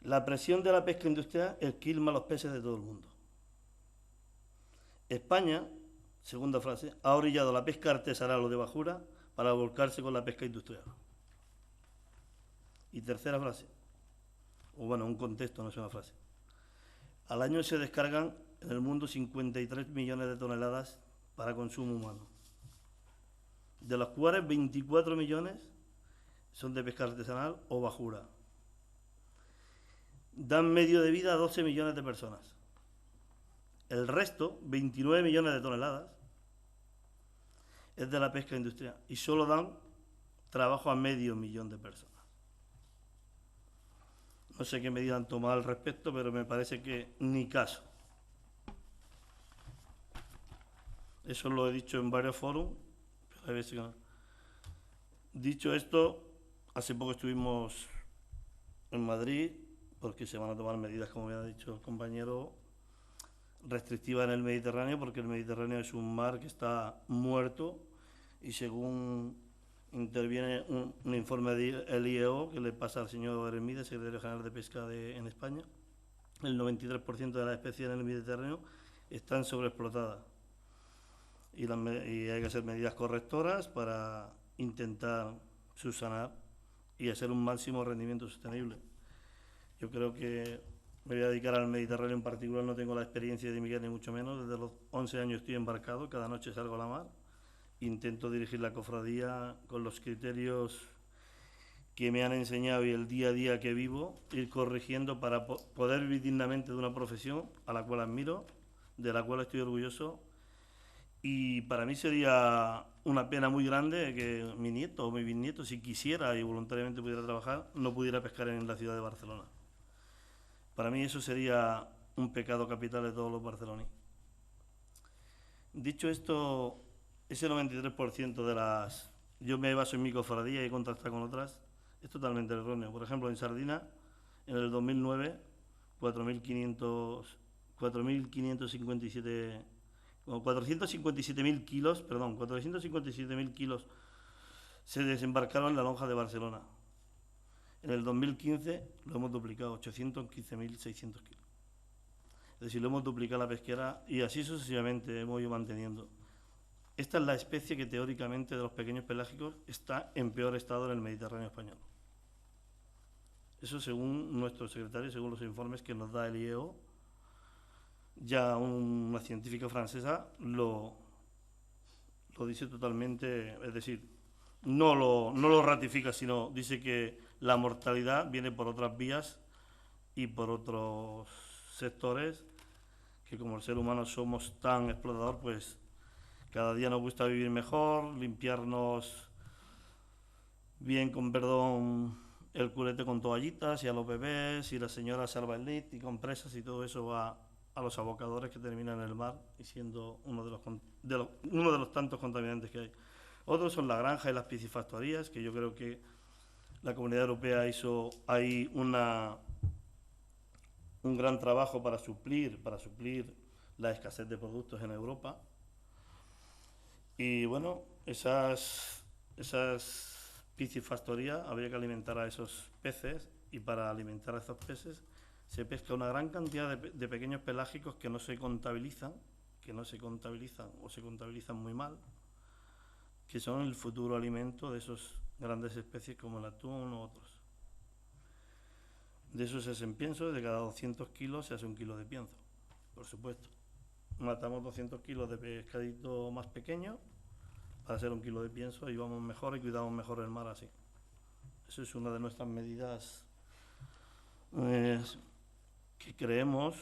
S2: La presión de la pesca industrial esquilma los peces de todo el mundo. España, segunda frase, ha orillado la pesca artesanal o de bajura para volcarse con la pesca industrial. Y tercera frase, o bueno, un contexto, no es una frase. Al año se descargan en el mundo 53 millones de toneladas para consumo humano, de los cuales 24 millones son de pesca artesanal o bajura. Dan medio de vida a 12 millones de personas. El resto, 29 millones de toneladas, es de la pesca industrial y solo dan trabajo a medio millón de personas. No sé qué medidas han tomado al respecto, pero me parece que ni caso. Eso lo he dicho en varios foros, pero a veces no. Dicho esto, hace poco estuvimos en Madrid, porque se van a tomar medidas, como me ha dicho el compañero, restrictivas en el Mediterráneo, porque el Mediterráneo es un mar que está muerto y según interviene un informe del IEO que le pasa al señor Hermídez, secretario general de Pesca en España, el 93% de las especies en el Mediterráneo están sobreexplotadas y hay que hacer medidas correctoras para intentar subsanar y hacer un máximo rendimiento sostenible. Yo creo que me voy a dedicar al Mediterráneo en particular, no tengo la experiencia de Miguel ni mucho menos, desde los 11 años estoy embarcado, cada noche salgo a la mar, intento dirigir la cofradía con los criterios que me han enseñado y el día a día que vivo, ir corrigiendo para poder vivir dignamente de una profesión a la cual admiro, de la cual estoy orgulloso, y para mí sería una pena muy grande que mi nieto o mi bisnieto, si quisiera y voluntariamente pudiera trabajar, no pudiera pescar en la ciudad de Barcelona. Para mí eso sería un pecado capital de todos los barceloníes. Dicho esto, ese 93% de las... Yo me baso en mi cofradía y he contactado con otras, es totalmente erróneo. Por ejemplo, en Sardina, en el 2009, 457.000 kilos, perdón, 457.000 kilos se desembarcaron en la lonja de Barcelona. En el 2015 lo hemos duplicado, 815.600 kilos. Es decir, lo hemos duplicado la pesquera y así sucesivamente hemos ido manteniendo. Esta es la especie que teóricamente de los pequeños pelágicos está en peor estado en el Mediterráneo español. Eso según nuestro secretario, según los informes que nos da el IEO. Ya una científica francesa lo dice totalmente, es decir, no lo ratifica, sino dice que la mortalidad viene por otras vías y por otros sectores, que como el ser humano somos tan explotador, pues cada día nos gusta vivir mejor, limpiarnos bien, con perdón, el culete con toallitas y a los bebés, y la señora salva el lit y compresas y todo eso va a los abocadores que terminan en el mar y siendo uno de los tantos contaminantes que hay. Otros son la granja y las piscifactorías, que yo creo que la Comunidad Europea hizo ahí un gran trabajo para suplir la escasez de productos en Europa. Y bueno, esas piscifactorías habría que alimentar a esos peces, y para alimentar a esos peces se pesca una gran cantidad de pequeños pelágicos que no se contabilizan o se contabilizan muy mal, que son el futuro alimento de esos grandes especies como el atún u otros. De eso se hacen piensos, de cada 200 kilos se hace 1 kilo de pienso, por supuesto. Matamos 200 kilos de pescadito más pequeño para hacer 1 kilo de pienso y vamos mejor y cuidamos mejor el mar así. Eso es una de nuestras medidas que creemos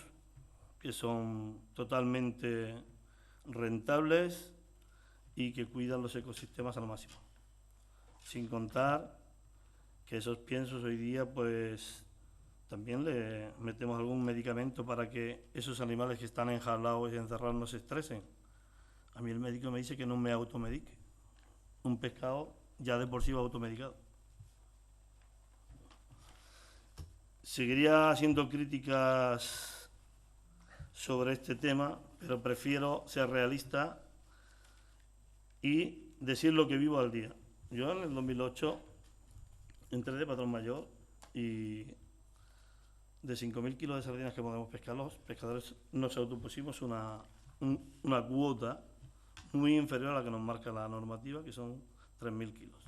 S2: que son totalmente rentables y que cuidan los ecosistemas al máximo. Sin contar que esos piensos hoy día pues también le metemos algún medicamento para que esos animales que están enjaulados y encerrados no se estresen. A mí el médico me dice que no me automedique. Un pescado ya de por sí va automedicado. Seguiría haciendo críticas sobre este tema, pero prefiero ser realista y decir lo que vivo al día. Yo en el 2008 entré de patrón mayor y de 5.000 kilos de sardinas que podemos pescar, los pescadores nos autopusimos una cuota muy inferior a la que nos marca la normativa, que son 3.000 kilos.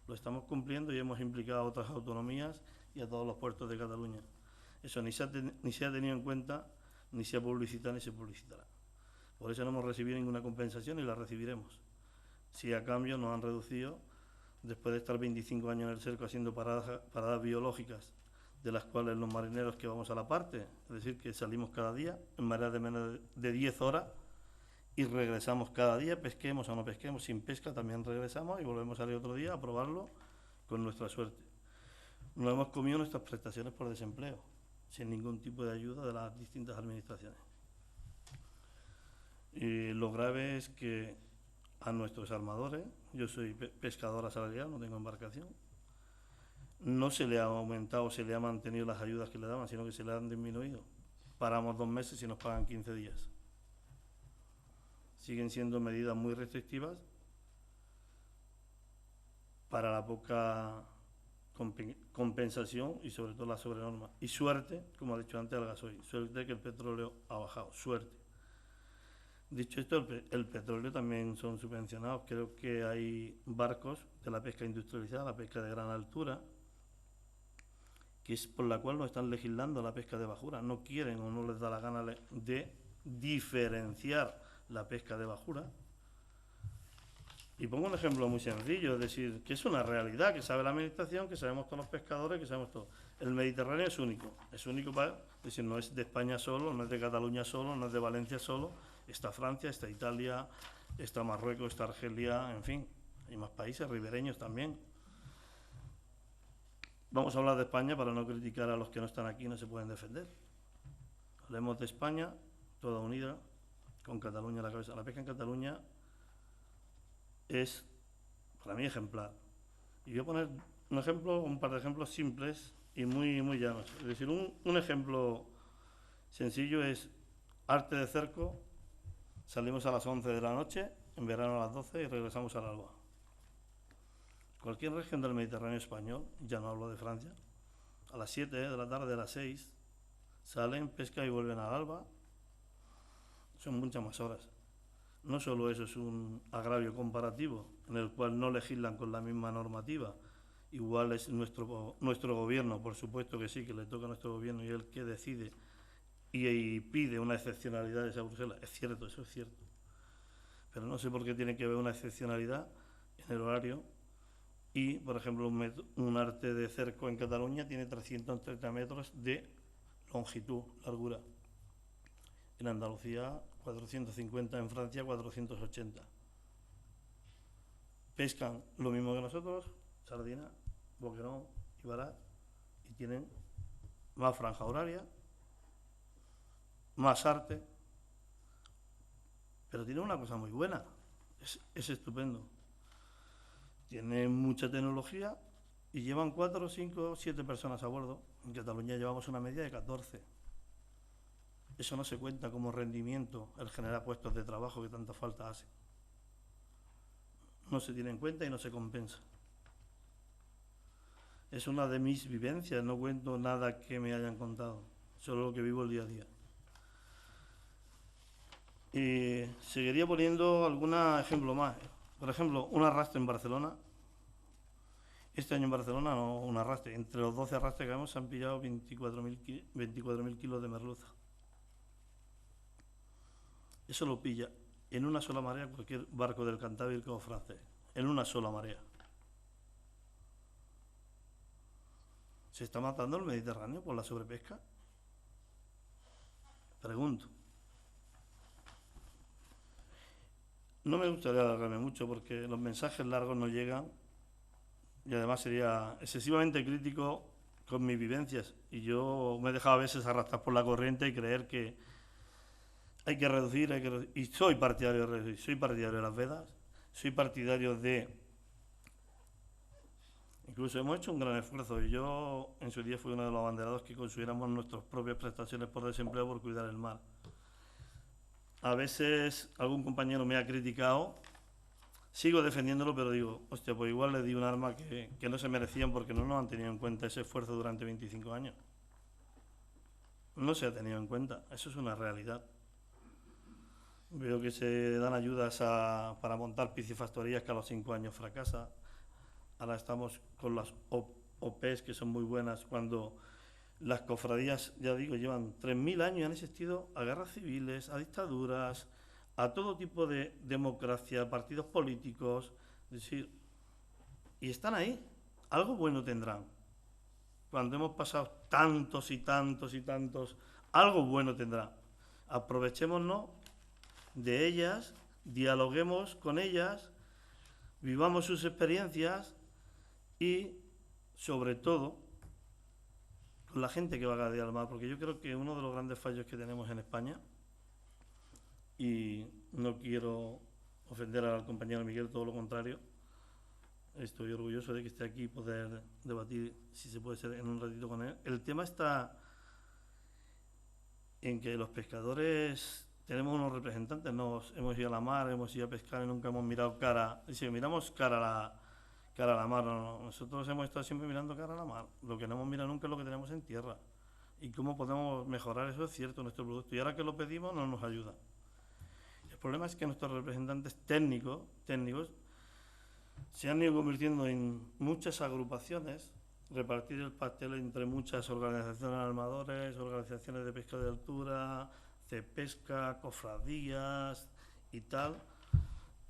S2: Lo estamos cumpliendo y hemos implicado a otras autonomías y a todos los puertos de Cataluña. Eso ni se ha tenido en cuenta, ni se ha publicitado, ni se publicitará. Por eso no hemos recibido ninguna compensación y la recibiremos. Si a cambio nos han reducido, después de estar 25 años en el cerco haciendo paradas biológicas, de las cuales los marineros que vamos a la parte, es decir, que salimos cada día en mareas de menos de 10 horas y regresamos cada día, pesquemos o no pesquemos, sin pesca también regresamos y volvemos a salir otro día a probarlo con nuestra suerte. Nos hemos comido nuestras prestaciones por desempleo, sin ningún tipo de ayuda de las distintas administraciones. Y lo grave es que a nuestros armadores, yo soy pescador asalariado, no tengo embarcación, no se le ha aumentado, se le ha mantenido las ayudas que le daban, sino que se le han disminuido. Paramos 2 meses y nos pagan 15 días. Siguen siendo medidas muy restrictivas para la poca compensación y sobre todo la sobrenorma. Y suerte, como ha dicho antes el gasoil, suerte que el petróleo ha bajado, suerte. Dicho esto, el petróleo también son subvencionados. Creo que hay barcos de la pesca industrializada, la pesca de gran altura, que es por la cual no están legislando la pesca de bajura. No quieren o no les da la gana de diferenciar la pesca de bajura. Y pongo un ejemplo muy sencillo, es decir, que es una realidad, que sabe la administración, que sabemos todos los pescadores, que sabemos todo. El Mediterráneo es único para, es decir, no es de España solo, no es de Cataluña solo, no es de Valencia solo, está Francia, está Italia, está Marruecos, está Argelia, en fin, hay más países ribereños también. Vamos a hablar de España para no criticar a los que no están aquí y no se pueden defender. Hablemos de España, toda unida, con Cataluña a la cabeza. La pesca en Cataluña es, para mí, ejemplar. Y voy a poner un par de ejemplos simples y muy llanos. Es decir, un ejemplo sencillo es Arte de Cerco. Salimos a las 11 de la noche, en verano a las 12 y regresamos al alba. Cualquier región del Mediterráneo español, ya no hablo de Francia, a las 7 de la tarde, a las 6, salen, pescan y vuelven al alba. Son muchas más horas. No solo eso es un agravio comparativo, en el cual no legislan con la misma normativa. Igual es nuestro gobierno, por supuesto que sí, que le toca a nuestro gobierno y el que decide y pide una excepcionalidad de esa Bruselas. Es cierto, eso es cierto. Pero no sé por qué tiene que haber una excepcionalidad en el horario. Y, por ejemplo, un arte de cerco en Cataluña tiene 330 metros de longitud, largura. En Andalucía, 450, en Francia, 480. Pescan lo mismo que nosotros, sardina, boquerón y barat, y tienen más franja horaria, más arte, pero tiene una cosa muy buena, es estupendo. Tiene mucha tecnología y llevan 4, 5, 7 personas a bordo. En Cataluña llevamos una media de 14. Eso no se cuenta como rendimiento, el generar puestos de trabajo que tanta falta hace. No se tiene en cuenta y no se compensa. Es una de mis vivencias, no cuento nada que me hayan contado, solo lo que vivo el día a día. Y seguiría poniendo algún ejemplo más. Por ejemplo, un arrastre en Barcelona. Este año en Barcelona, no, un arrastre. Entre los 12 arrastres que hemos se han pillado 24.000 kilos de merluza. Eso lo pilla en una sola marea cualquier barco del Cantábrico francés. En una sola marea. ¿Se está matando el Mediterráneo por la sobrepesca? Pregunto. No me gustaría alargarme mucho porque los mensajes largos no llegan y además sería excesivamente crítico con mis vivencias. Y yo me he dejado a veces arrastrar por la corriente y creer que hay que reducir, y soy partidario de reducir, soy partidario de las vedas, soy partidario de... Incluso hemos hecho un gran esfuerzo y yo en su día fui uno de los abanderados que consumiéramos nuestras propias prestaciones por desempleo por cuidar el mar. A veces algún compañero me ha criticado, sigo defendiéndolo, pero digo, hostia, pues igual le di un arma que no se merecían porque no nos han tenido en cuenta ese esfuerzo durante 25 años. No se ha tenido en cuenta, eso es una realidad. Veo que se dan ayudas para montar piscifactorías que a los 5 años fracasa. Ahora estamos con las OPs que son muy buenas cuando las cofradías, ya digo, llevan 3.000 años y han existido a guerras civiles, a dictaduras, a todo tipo de democracia, partidos políticos, es decir, y están ahí, algo bueno tendrán. Cuando hemos pasado tantos y tantos y tantos, algo bueno tendrán. Aprovechémonos de ellas, dialoguemos con ellas, vivamos sus experiencias y, sobre todo, con la gente que va cada día al mar, porque yo creo que uno de los grandes fallos que tenemos en España, y no quiero ofender al compañero Miguel, todo lo contrario, estoy orgulloso de que esté aquí y poder debatir, si se puede ser, en un ratito con él. El tema está en que los pescadores tenemos unos representantes, hemos ido a la mar, hemos ido a pescar y nunca hemos mirado cara. Si miramos cara a la mar, no. Nosotros hemos estado siempre mirando cara a la mar. Lo que no hemos mirado nunca es lo que tenemos en tierra. Y cómo podemos mejorar eso, es cierto, nuestro producto. Y ahora que lo pedimos, no nos ayuda. El problema es que nuestros representantes técnicos se han ido convirtiendo en muchas agrupaciones, repartir el pastel entre muchas organizaciones de armadores, organizaciones de pesca de altura, pesca, cofradías y tal,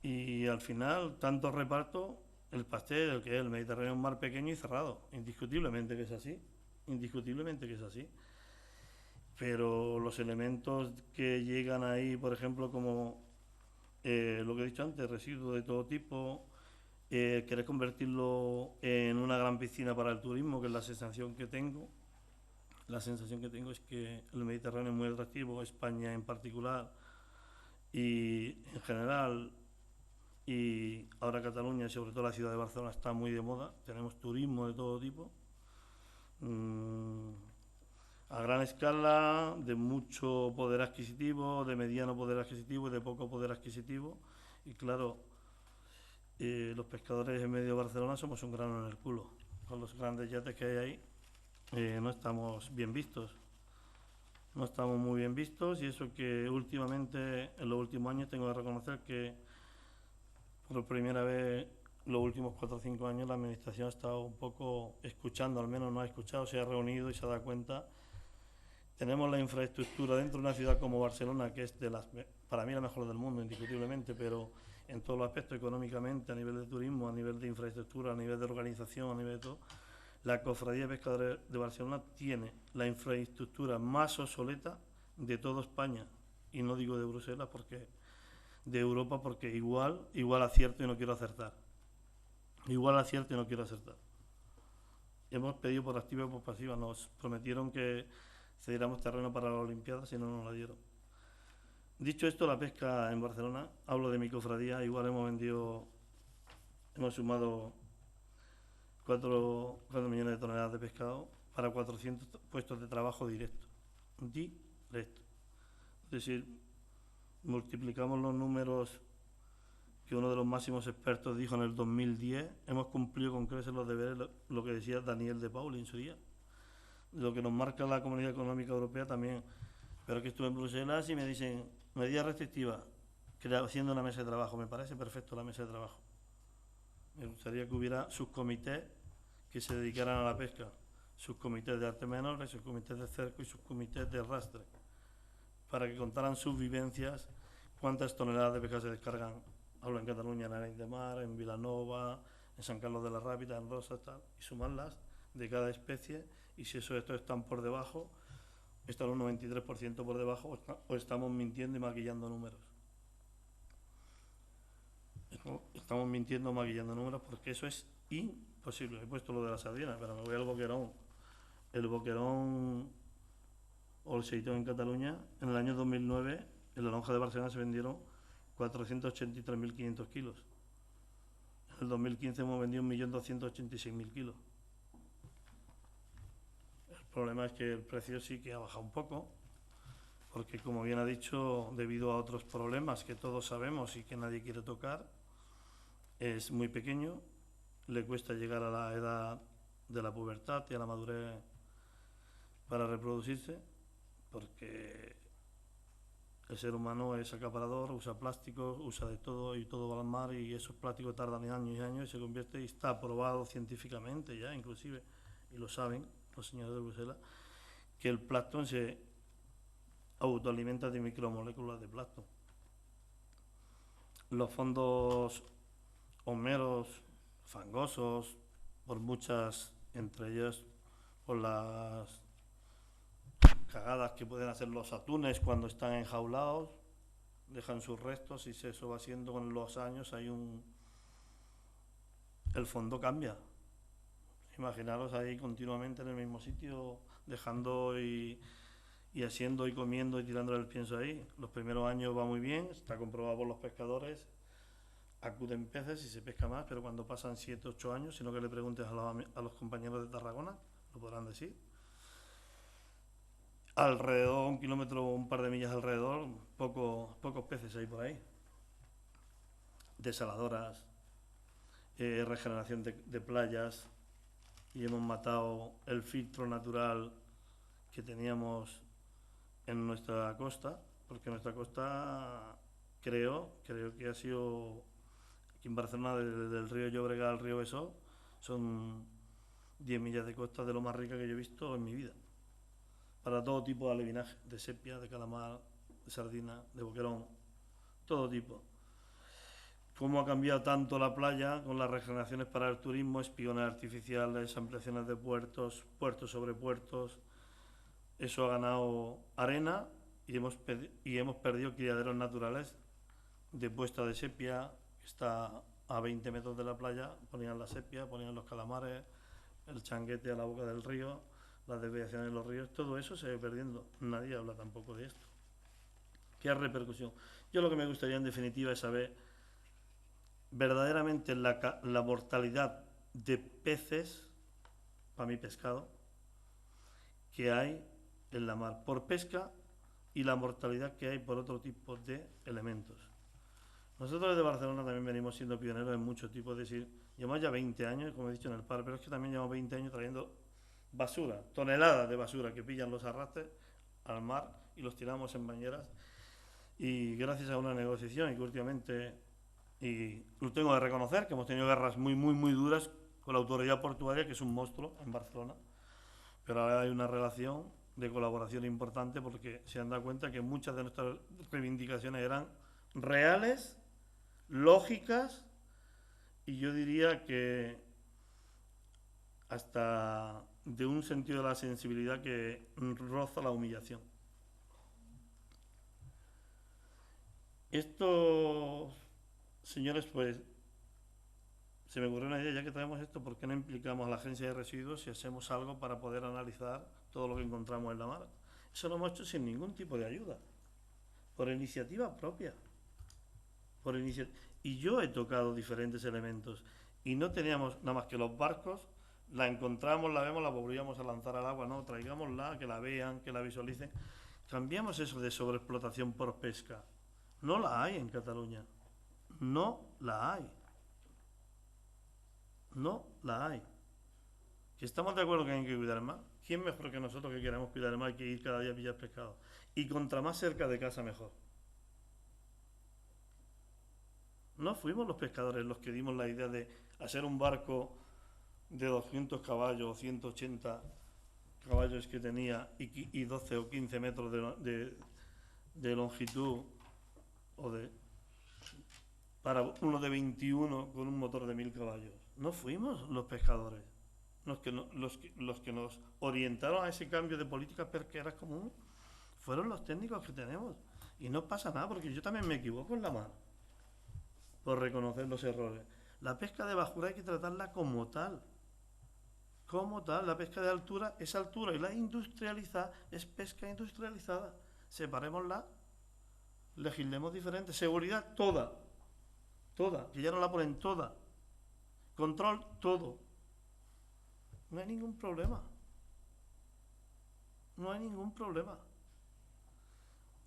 S2: y al final tanto reparto el pastel, el que es el Mediterráneo, un mar pequeño y cerrado, indiscutiblemente que es así, pero los elementos que llegan ahí, por ejemplo, como lo que he dicho antes, residuos de todo tipo, querer convertirlo en una gran piscina para el turismo, que es la sensación que tengo. La sensación que tengo es que el Mediterráneo es muy atractivo, España en particular y en general, y ahora Cataluña y sobre todo la ciudad de Barcelona está muy de moda, tenemos turismo de todo tipo, a gran escala, de mucho poder adquisitivo, de mediano poder adquisitivo y de poco poder adquisitivo, y claro, los pescadores en medio de Barcelona somos un grano en el culo, con los grandes yates que hay ahí. No estamos bien vistos, no estamos muy bien vistos, y eso que últimamente, en los últimos años, tengo que reconocer que por primera vez, los últimos 4 o 5 años, la administración ha estado un poco escuchando, al menos no ha escuchado, se ha reunido y se ha dado cuenta. Tenemos la infraestructura dentro de una ciudad como Barcelona, que es para mí la mejor del mundo, indiscutiblemente, pero en todos los aspectos, económicamente, a nivel de turismo, a nivel de infraestructura, a nivel de organización, a nivel de todo. La Cofradía de Pescadores de Barcelona tiene la infraestructura más obsoleta de toda España, y no digo de Bruselas, porque de Europa, porque igual acierto y no quiero acertar. Hemos pedido por activa y por pasiva, nos prometieron que cediéramos terreno para la Olimpiada si no nos la dieron. Dicho esto, la pesca en Barcelona, hablo de mi cofradía, igual hemos sumado 4 millones de toneladas de pescado para 400 puestos de trabajo directos. Es decir, multiplicamos los números que uno de los máximos expertos dijo en el 2010, hemos cumplido con creces los deberes, lo que decía Daniel de Pauli en su día. Lo que nos marca la Comunidad Económica Europea también. Pero que estuve en Bruselas y me dicen, medidas restrictivas, haciendo una mesa de trabajo. Me parece perfecto la mesa de trabajo. Me gustaría que hubiera subcomités que se dedicaran a la pesca, subcomités de arte menor, subcomités de cerco y subcomités de arrastre, para que contaran sus vivencias, cuántas toneladas de pesca se descargan. Hablo en Cataluña, en Arenys de Mar, en Vilanova, en San Carlos de la Rápida, en Rosas, tal, y sumarlas de cada especie, y si estos están por debajo, están un 93% por debajo, o estamos mintiendo y maquillando números. Estamos mintiendo o maquillando números porque eso es imposible. He puesto lo de la sardina, pero me voy al boquerón. El boquerón o el seitón en Cataluña, en el año 2009, en la lonja de Barcelona se vendieron 483.500 kilos. En el 2015 hemos vendido 1.286.000 kilos. El problema es que el precio sí que ha bajado un poco, porque como bien ha dicho, debido a otros problemas que todos sabemos y que nadie quiere tocar, es muy pequeño, le cuesta llegar a la edad de la pubertad y a la madurez para reproducirse, porque el ser humano es acaparador, usa plásticos, usa de todo y todo va al mar, y esos plásticos tardan años y años y se convierte, y está probado científicamente ya inclusive, y lo saben los señores de Bruselas, que el plancton se autoalimenta de micromoléculas de plancton. Los fondos homeros, fangosos, por muchas, entre ellas por las cagadas que pueden hacer los atunes cuando están enjaulados, dejan sus restos y eso va siendo con los años, el fondo cambia. Imaginaros ahí continuamente en el mismo sitio, dejando y haciendo y comiendo y tirándole el pienso ahí. Los primeros años va muy bien, está comprobado por los pescadores, acuden peces y se pesca más, pero cuando pasan 7 o 8 años, sino que le preguntes a los compañeros de Tarragona, lo podrán decir. Alrededor, 1 kilómetro o un par de millas alrededor, pocos peces hay por ahí. Desaladoras, regeneración de playas, y hemos matado el filtro natural que teníamos en nuestra costa, porque nuestra costa creo que ha sido, aquí en Barcelona, desde el río Llobregat al río Besós, son 10 millas de costa de lo más rica que yo he visto en mi vida, para todo tipo de alevinaje, de sepia, de calamar, de sardina, de boquerón, todo tipo. Cómo ha cambiado tanto la playa con las regeneraciones para el turismo, espiones artificiales, ampliaciones de puertos, puertos sobre puertos. Eso ha ganado arena y hemos perdido criaderos naturales de puesta de sepia, que está a 20 metros de la playa, ponían la sepia, ponían los calamares, el changuete a la boca del río, las desviaciones de los ríos, todo eso se va perdiendo. Nadie habla tampoco de esto. ¿Qué repercusión? Yo lo que me gustaría en definitiva es saber verdaderamente la mortalidad de peces, para mi pescado, que hay en la mar por pesca, y la mortalidad que hay por otro tipo de elementos. Nosotros desde Barcelona también venimos siendo pioneros en muchos tipos, es decir, llevamos ya 20 años, como he dicho en el par, pero es que también llevamos 20 años trayendo basura, toneladas de basura que pillan los arrastres al mar y los tiramos en bañeras, y gracias a una negociación y que últimamente, y lo tengo que reconocer, que hemos tenido guerras muy duras con la autoridad portuaria, que es un monstruo en Barcelona, pero ahora hay una relación de colaboración importante, porque se han dado cuenta que muchas de nuestras reivindicaciones eran reales, lógicas, y yo diría que hasta de un sentido de la sensibilidad que roza la humillación. Estos señores, pues, se me ocurrió una idea, ya que traemos esto, ¿por qué no implicamos a la agencia de residuos y hacemos algo para poder analizar todo lo que encontramos en la mar? Eso lo hemos hecho sin ningún tipo de ayuda, por iniciativa propia. Y yo he tocado diferentes elementos y no teníamos nada más que los barcos, la encontramos, la vemos, la volvíamos a lanzar al agua, no, traigámosla, que la vean, que la visualicen. Cambiamos eso de sobreexplotación por pesca. No la hay en Cataluña. No la hay. No la hay. ¿Que estamos de acuerdo que hay que cuidar el mar? ¿Quién mejor que nosotros que queremos cuidar el mar y que ir cada día a pillar pescado? Y contra más cerca de casa mejor. No fuimos los pescadores los que dimos la idea de hacer un barco de 200 caballos o 180 caballos que tenía y 12 o 15 metros de longitud para uno de 21 con un motor de 1000 caballos. No fuimos los pescadores los que nos orientaron a ese cambio de políticas pesqueras común. Fueron los técnicos que tenemos. Y no pasa nada, porque yo también me equivoco en la mar, por reconocer los errores. La pesca de bajura hay que tratarla como tal. Como tal, la pesca de altura es altura y la industrializada es pesca industrializada. Separémosla, legislemos diferente. Seguridad, toda, que ya no la ponen toda. Control, todo. No hay ningún problema. No hay ningún problema.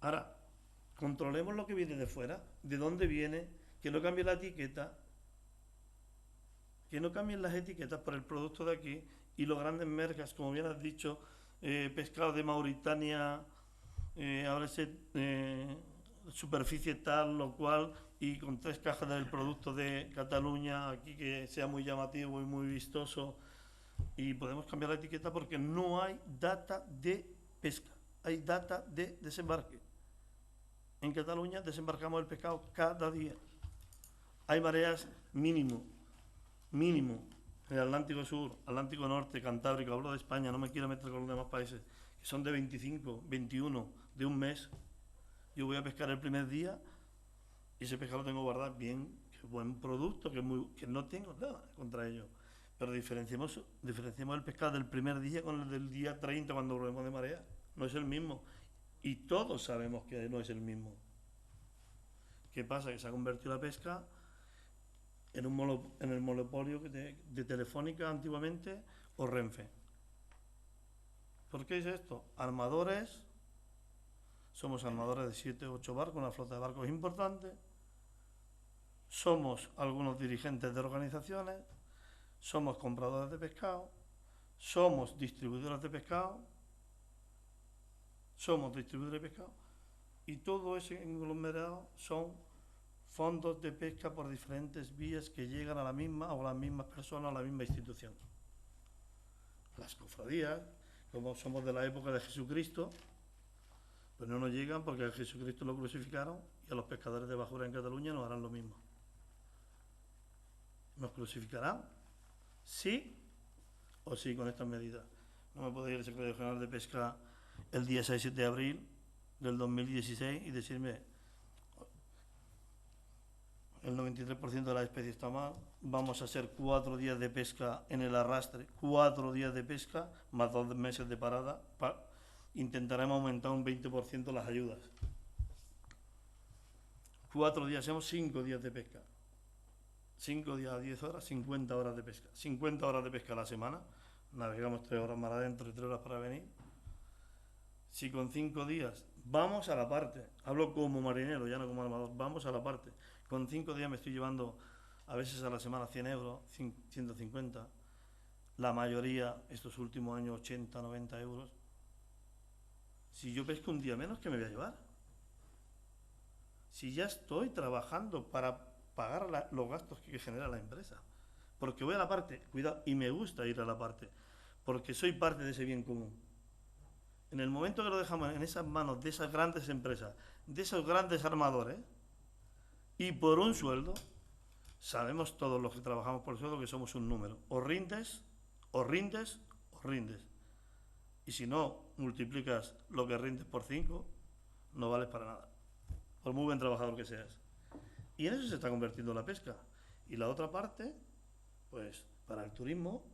S2: Ahora, controlemos lo que viene de fuera, de dónde viene, que no cambie la etiqueta, que no cambien las etiquetas por el producto de aquí y los grandes mercas, como bien has dicho, pescado de Mauritania, ahora superficie tal, lo cual, y con 3 cajas del producto de Cataluña, aquí que sea muy llamativo y muy vistoso, y podemos cambiar la etiqueta porque no hay data de pesca, hay data de desembarque. En Cataluña desembarcamos el pescado cada día. Hay mareas mínimo, en el Atlántico Sur, Atlántico Norte, Cantábrico, hablo de España, no me quiero meter con los demás países, que son de 25, 21, de un mes. Yo voy a pescar el primer día y ese pescado lo tengo guardado bien, que es buen producto, que no tengo nada contra ello. Pero diferenciemos el pescado del primer día con el del día 30 cuando volvemos de marea. No es el mismo. Y todos sabemos que no es el mismo. ¿Qué pasa? Que se ha convertido la pesca en el monopolio de Telefónica antiguamente o Renfe. ¿Por qué es esto? Somos armadores de 7 o 8 barcos, una flota de barcos importante. Somos algunos dirigentes de organizaciones. Somos compradores de pescado, somos distribuidores de pescado, y todo ese conglomerado son fondos de pesca por diferentes vías que llegan a la misma o a las mismas personas, a la misma institución. Las cofradías, como somos de la época de Jesucristo, pues no nos llegan porque a Jesucristo lo crucificaron y a los pescadores de bajura en Cataluña nos harán lo mismo. ¿Nos crucificarán? Sí o sí con estas medidas. No me puede ir el secretario general de Pesca el día 6 de abril del 2016 y decirme el 93% de la especie está mal, vamos a hacer 4 días de pesca en el arrastre, 4 días de pesca más 2 meses de parada, intentaremos aumentar un 20% las ayudas. 4 días, hacemos 5 días de pesca. 5 días a 10 horas, 50 horas de pesca. 50 horas de pesca a la semana. Navegamos 3 horas más adentro y 3 horas para venir. Si con 5 días vamos a la parte, hablo como marinero, ya no como armador, vamos a la parte. Con 5 días me estoy llevando a veces a la semana 100 euros, 150. La mayoría, estos últimos años, 80, 90 euros. Si yo pesco un día menos, ¿qué me voy a llevar? Si ya estoy trabajando para pagar los gastos que genera la empresa. Porque voy a la parte, cuidado, y me gusta ir a la parte, porque soy parte de ese bien común. En el momento que lo dejamos en esas manos de esas grandes empresas, de esos grandes armadores, y por un sueldo, sabemos todos los que trabajamos por el sueldo que somos un número. O rindes. Y si no multiplicas lo que rindes por 5, no vales para nada. Por muy buen trabajador que seas. Y en eso se está convirtiendo la pesca. Y la otra parte, pues para el turismo,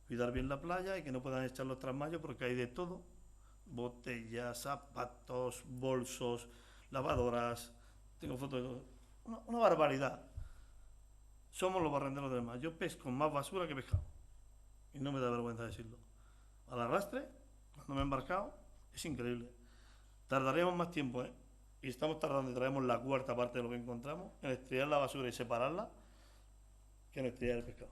S2: cuidar bien la playa y que no puedan echar los trasmayos porque hay de todo. botellas, zapatos, bolsos, lavadoras, tengo fotos de todo. Una barbaridad. Somos los barrenderos del mar. Yo pesco más basura que pescado. Y no me da vergüenza decirlo. Al arrastre, cuando me he embarcado, es increíble. Tardaríamos más tiempo, ¿eh? Y estamos tardando y traemos la cuarta parte de lo que encontramos en estrellar la basura y separarla que en estrellar el pescado.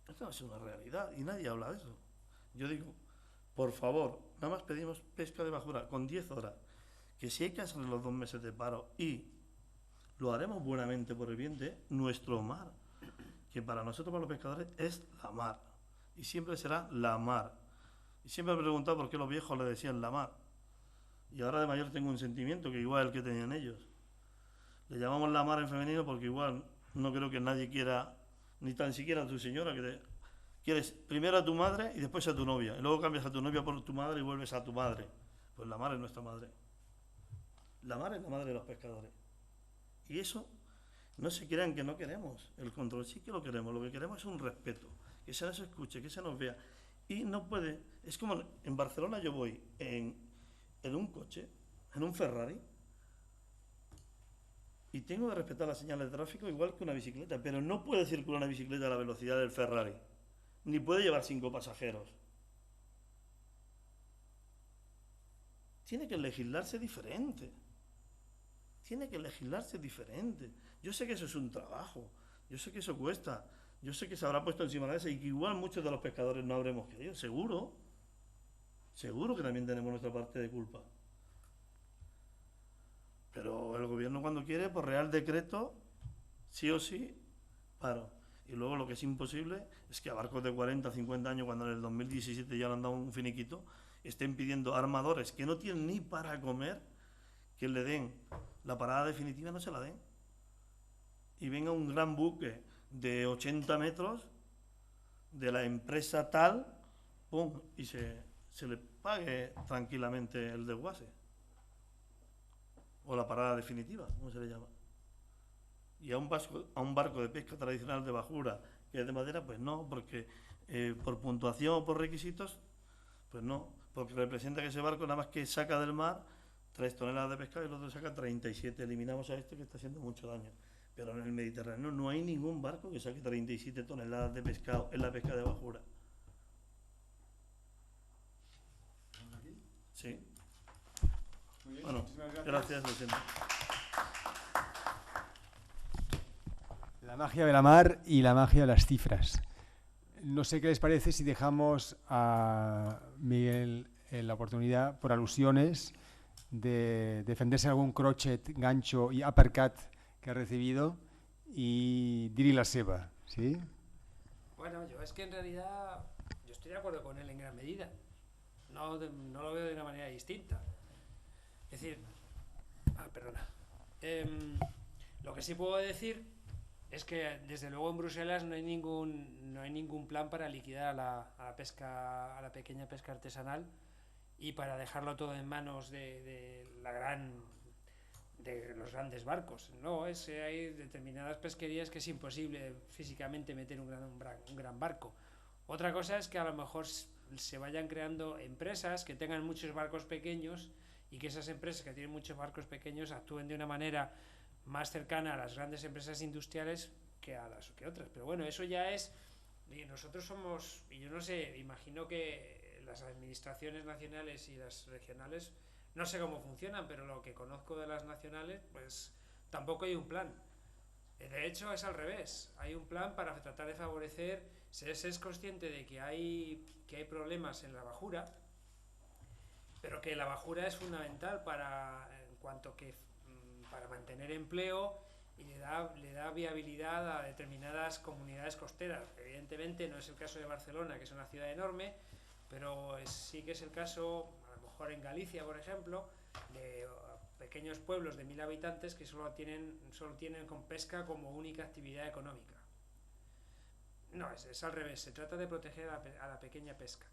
S2: Esto no es una realidad y nadie habla de eso. Yo digo, por favor, nada más pedimos pesca de bajura con 10 horas, que si hay que hacer los 2 meses de paro y lo haremos buenamente por el bien de nuestro mar, que para nosotros, para los pescadores, es la mar y siempre será la mar. Y siempre me he preguntado por qué los viejos le decían la mar. Y ahora de mayor tengo un sentimiento que igual el que tenían ellos. Le llamamos la mar en femenino porque igual no creo que nadie quiera, ni tan siquiera a tu señora, que quieres primero a tu madre y después a tu novia. Y luego cambias a tu novia por tu madre y vuelves a tu madre. Pues la mar es nuestra madre. La mar es la madre de los pescadores. Y eso, no se crean que no queremos. El control sí que lo queremos. Lo que queremos es un respeto. Que se nos escuche, que se nos vea. Y no puede, es como en Barcelona yo voy en un coche, en un Ferrari, y tengo que respetar las señales de tráfico igual que una bicicleta, pero no puede circular una bicicleta a la velocidad del Ferrari, ni puede llevar 5 pasajeros. Tiene que legislarse diferente. Tiene que legislarse diferente. Yo sé que eso es un trabajo, yo sé que eso cuesta. Yo sé que se habrá puesto encima de esa y que igual muchos de los pescadores no habremos querido, seguro. Seguro que también tenemos nuestra parte de culpa. Pero el gobierno cuando quiere, por real decreto, sí o sí, paro. Y luego lo que es imposible es que a barcos de 40, 50 años, cuando en el 2017 ya le han dado un finiquito, estén pidiendo a armadores que no tienen ni para comer, que le den la parada definitiva, no se la den. Y venga un gran buque de 80 metros de la empresa tal, pum, y se le pague tranquilamente el desguace o la parada definitiva, como se le llama. Y a un barco de pesca tradicional de bajura que es de madera, pues no, porque por puntuación o por requisitos, pues no, porque representa que ese barco nada más que saca del mar 3 toneladas de pescado y el otro saca 37. Eliminamos a este que está haciendo mucho daño. Pero en el Mediterráneo no hay ningún barco que saque 37 toneladas de pescado en la pesca de bajura. Sí.
S1: Muy bien,
S2: Bueno,
S1: muchísimas
S2: gracias, lo siento.
S1: La magia de la mar y la magia de las cifras. No sé qué les parece si dejamos a Miguel la oportunidad, por alusiones, de defenderse algún crochet, gancho y uppercut que ha recibido y dir-hi la seva, ¿sí?
S3: Bueno, yo es que en realidad yo estoy de acuerdo con él en gran medida. No lo veo de una manera distinta. Es decir, perdona. Lo que sí puedo decir es que desde luego en Bruselas no hay ningún plan para liquidar a la pequeña pesca artesanal y para dejarlo todo en manos de los grandes barcos. No, hay determinadas pesquerías que es imposible físicamente meter un gran barco. Otra cosa es que a lo mejor se vayan creando empresas que tengan muchos barcos pequeños y que esas empresas que tienen muchos barcos pequeños actúen de una manera más cercana a las grandes empresas industriales que otras. Pero bueno, eso ya es... Nosotros somos, y yo no sé, imagino que las administraciones nacionales y las regionales, no sé cómo funcionan, pero lo que conozco de las nacionales, pues tampoco hay un plan. De hecho, es al revés. Hay un plan para tratar de favorecer, se es consciente de que hay problemas en la bajura, pero que la bajura es fundamental para mantener empleo y le da viabilidad a determinadas comunidades costeras. Evidentemente no es el caso de Barcelona, que es una ciudad enorme, pero sí que es el caso, a lo mejor en Galicia, por ejemplo, de pequeños pueblos de 1000 habitantes que solo tienen con pesca como única actividad económica. No, es al revés, se trata de proteger a la pequeña pesca.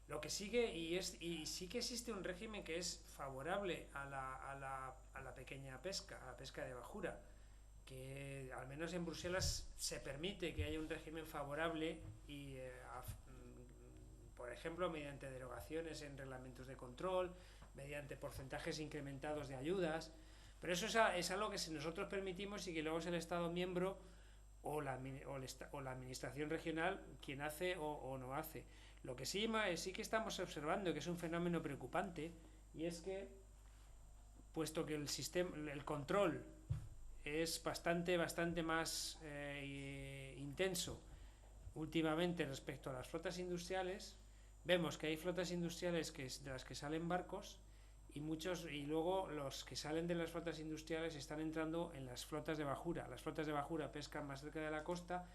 S3: Lo que sigue, y sí que existe un régimen que es favorable a la pequeña pesca, a la pesca de bajura, que al menos en Bruselas se permite que haya un régimen favorable y por ejemplo, mediante derogaciones en reglamentos de control, mediante porcentajes incrementados de ayudas, pero eso es algo que si nosotros permitimos y que luego es el Estado miembro o la administración regional quien hace o no hace. Lo que sí que estamos observando, que es un fenómeno preocupante, y es que, puesto que el control es bastante más intenso últimamente respecto a las flotas industriales, vemos que hay flotas industriales de las que salen barcos y luego los que salen de las flotas industriales están entrando en las flotas de bajura. Las flotas de bajura pescan más cerca de la costa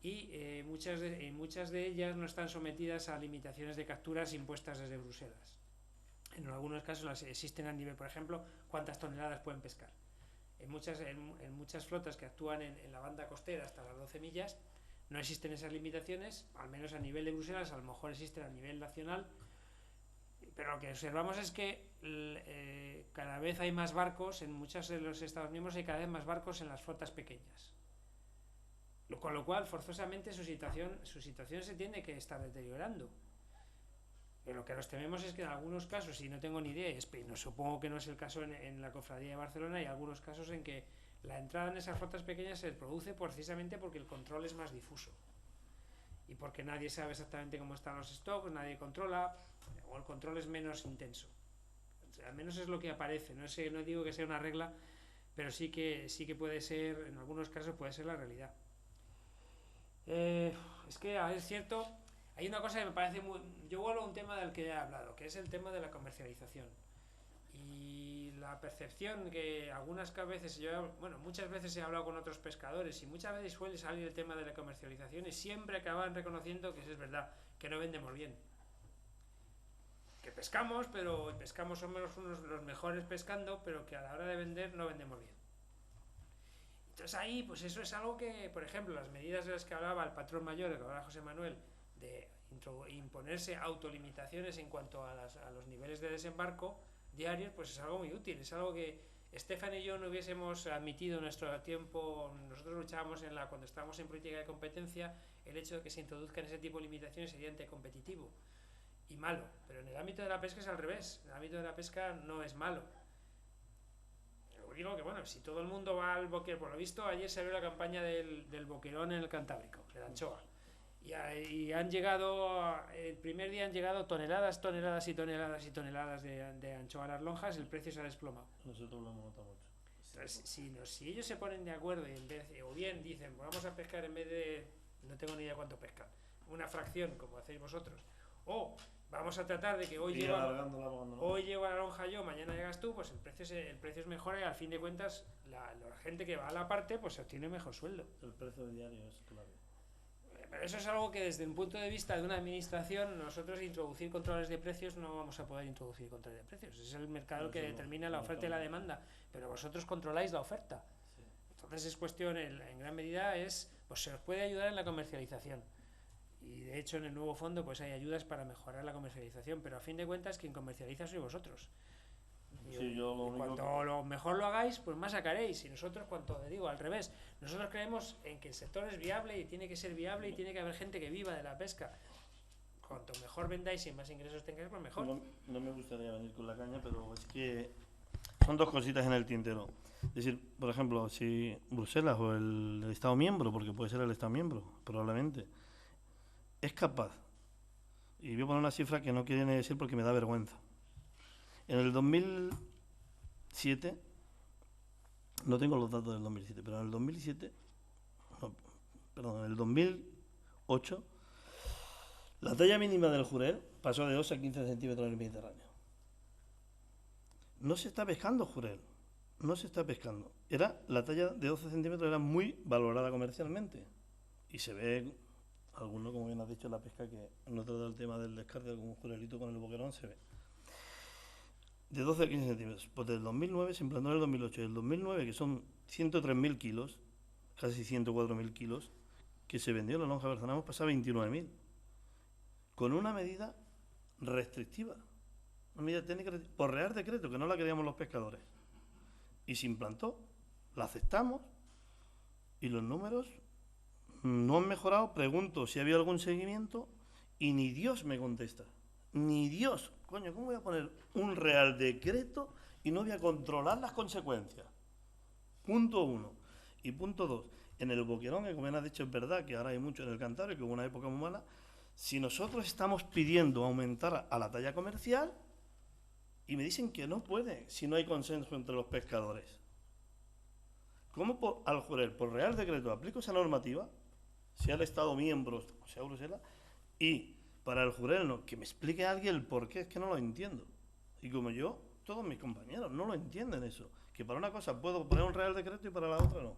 S3: y muchas de ellas no están sometidas a limitaciones de capturas impuestas desde Bruselas. En algunos casos las existen a nivel, por ejemplo, cuántas toneladas pueden pescar. En muchas flotas que actúan en la banda costera hasta las 12 millas no existen esas limitaciones, al menos a nivel de Bruselas, a lo mejor existen a nivel nacional, pero lo que observamos es que cada vez hay más barcos, en muchos de los Estados miembros hay cada vez más barcos en las flotas pequeñas. Con lo cual, forzosamente, su situación se tiene que estar deteriorando. Pero lo que nos tememos es que en algunos casos, y no tengo ni idea, no supongo que no es el caso en la Cofradía de Barcelona, hay algunos casos en que la entrada en esas flotas pequeñas se produce precisamente porque el control es más difuso y porque nadie sabe exactamente cómo están los stocks, nadie controla, o el control es menos intenso. O sea, al menos es lo que aparece. No digo que sea una regla, pero sí que puede ser, en algunos casos puede ser la realidad. Es que es cierto, hay una cosa que me parece yo vuelvo a un tema del que he hablado, que es el tema de la comercialización. Y la percepción que muchas veces he hablado con otros pescadores y muchas veces suele salir el tema de la comercialización y siempre acaban reconociendo que eso es verdad, que no vendemos bien. Que pescamos, somos los mejores pescando, pero que a la hora de vender no vendemos bien. Entonces ahí, pues eso es algo que, por ejemplo, las medidas de las que hablaba el patrón mayor, de que hablaba José Manuel, de imponerse autolimitaciones en cuanto a los niveles de desembarco diarios, pues es algo muy útil, es algo que Estefan y yo no hubiésemos admitido en nuestro tiempo. Nosotros luchábamos cuando estábamos en política de competencia, el hecho de que se introduzcan ese tipo de limitaciones sería anticompetitivo y malo, pero en el ámbito de la pesca es al revés, en el ámbito de la pesca no es malo. Digo que bueno, si todo el mundo va al boquerón, por lo visto ayer se abrió la campaña del boquerón en el Cantábrico, de la anchoa. Y han llegado, el primer día han llegado toneladas de anchoa a las lonjas, el precio se ha desplomado.
S2: Nosotros lo hemos notado mucho.
S3: Entonces, si ellos se ponen de acuerdo o bien dicen, vamos a pescar en vez de, no tengo ni idea cuánto pescan, una fracción como hacéis vosotros, o vamos a tratar de que hoy llego a la lonja yo, mañana llegas tú, pues el precio es mejor y al fin de cuentas la gente que va a la parte pues obtiene mejor sueldo.
S2: El precio diario es clave.
S3: Pero eso es algo que desde un punto de vista de una administración, nosotros introducir controles de precios no vamos a poder introducir controles de precios. Es el mercado el que determina la oferta y la demanda, pero vosotros controláis la oferta. Sí. Entonces es cuestión, en gran medida, pues se os puede ayudar en la comercialización. Y de hecho en el nuevo fondo pues hay ayudas para mejorar la comercialización, pero a fin de cuentas quien comercializa sois vosotros. Cuanto lo mejor lo hagáis, pues más sacaréis. Y nosotros, al revés, nosotros creemos en que el sector es viable y tiene que ser viable y tiene que haber gente que viva de la pesca. Cuanto mejor vendáis y más ingresos tengáis, pues mejor.
S2: No me gustaría venir con la caña, pero es que son dos cositas en el tintero. Es decir, por ejemplo, si Bruselas o el Estado miembro, porque puede ser el Estado miembro, probablemente, es capaz, y voy a poner una cifra que no quiero ni decir porque me da vergüenza. En el 2007, no tengo los datos del 2007, pero en el 2008, la talla mínima del jurel pasó de 2 a 15 centímetros en el Mediterráneo. No se está pescando jurel, no se está pescando. La talla de 12 centímetros era muy valorada comercialmente. Y se ve, alguno, como bien has dicho, la pesca que no trata el tema del descarte de algún jurelito con el boquerón, se ve. De 12 a 15 centímetros. Pues del 2009 se implantó en el 2008. Del 2009, que son 103.000 kilos, casi 104.000 kilos, que se vendió en la lonja de Barcelona, hemos pasado a 29.000. Con una medida restrictiva. Una medida técnica por Real Decreto, que no la queríamos los pescadores. Y se implantó, la aceptamos, y los números no han mejorado. Pregunto si ha habido algún seguimiento Y ni Dios me contesta. Ni Dios. Coño, ¿cómo voy a poner un real decreto y no voy a controlar las consecuencias? Punto 1. Y punto 2. En el Boquerón, que como me has dicho es verdad que ahora hay mucho en el Cantábrico, que hubo una época muy mala, si nosotros estamos pidiendo aumentar a la talla comercial y me dicen que no puede si no hay consenso entre los pescadores. ¿Cómo al jurel, por real decreto, aplico esa normativa, sea el Estado miembro, sea Bruselas, y para el jurel no, que me explique a alguien el por qué, es que no lo entiendo. Y como yo, todos mis compañeros no lo entienden eso, que para una cosa puedo poner un real decreto y para la otra no.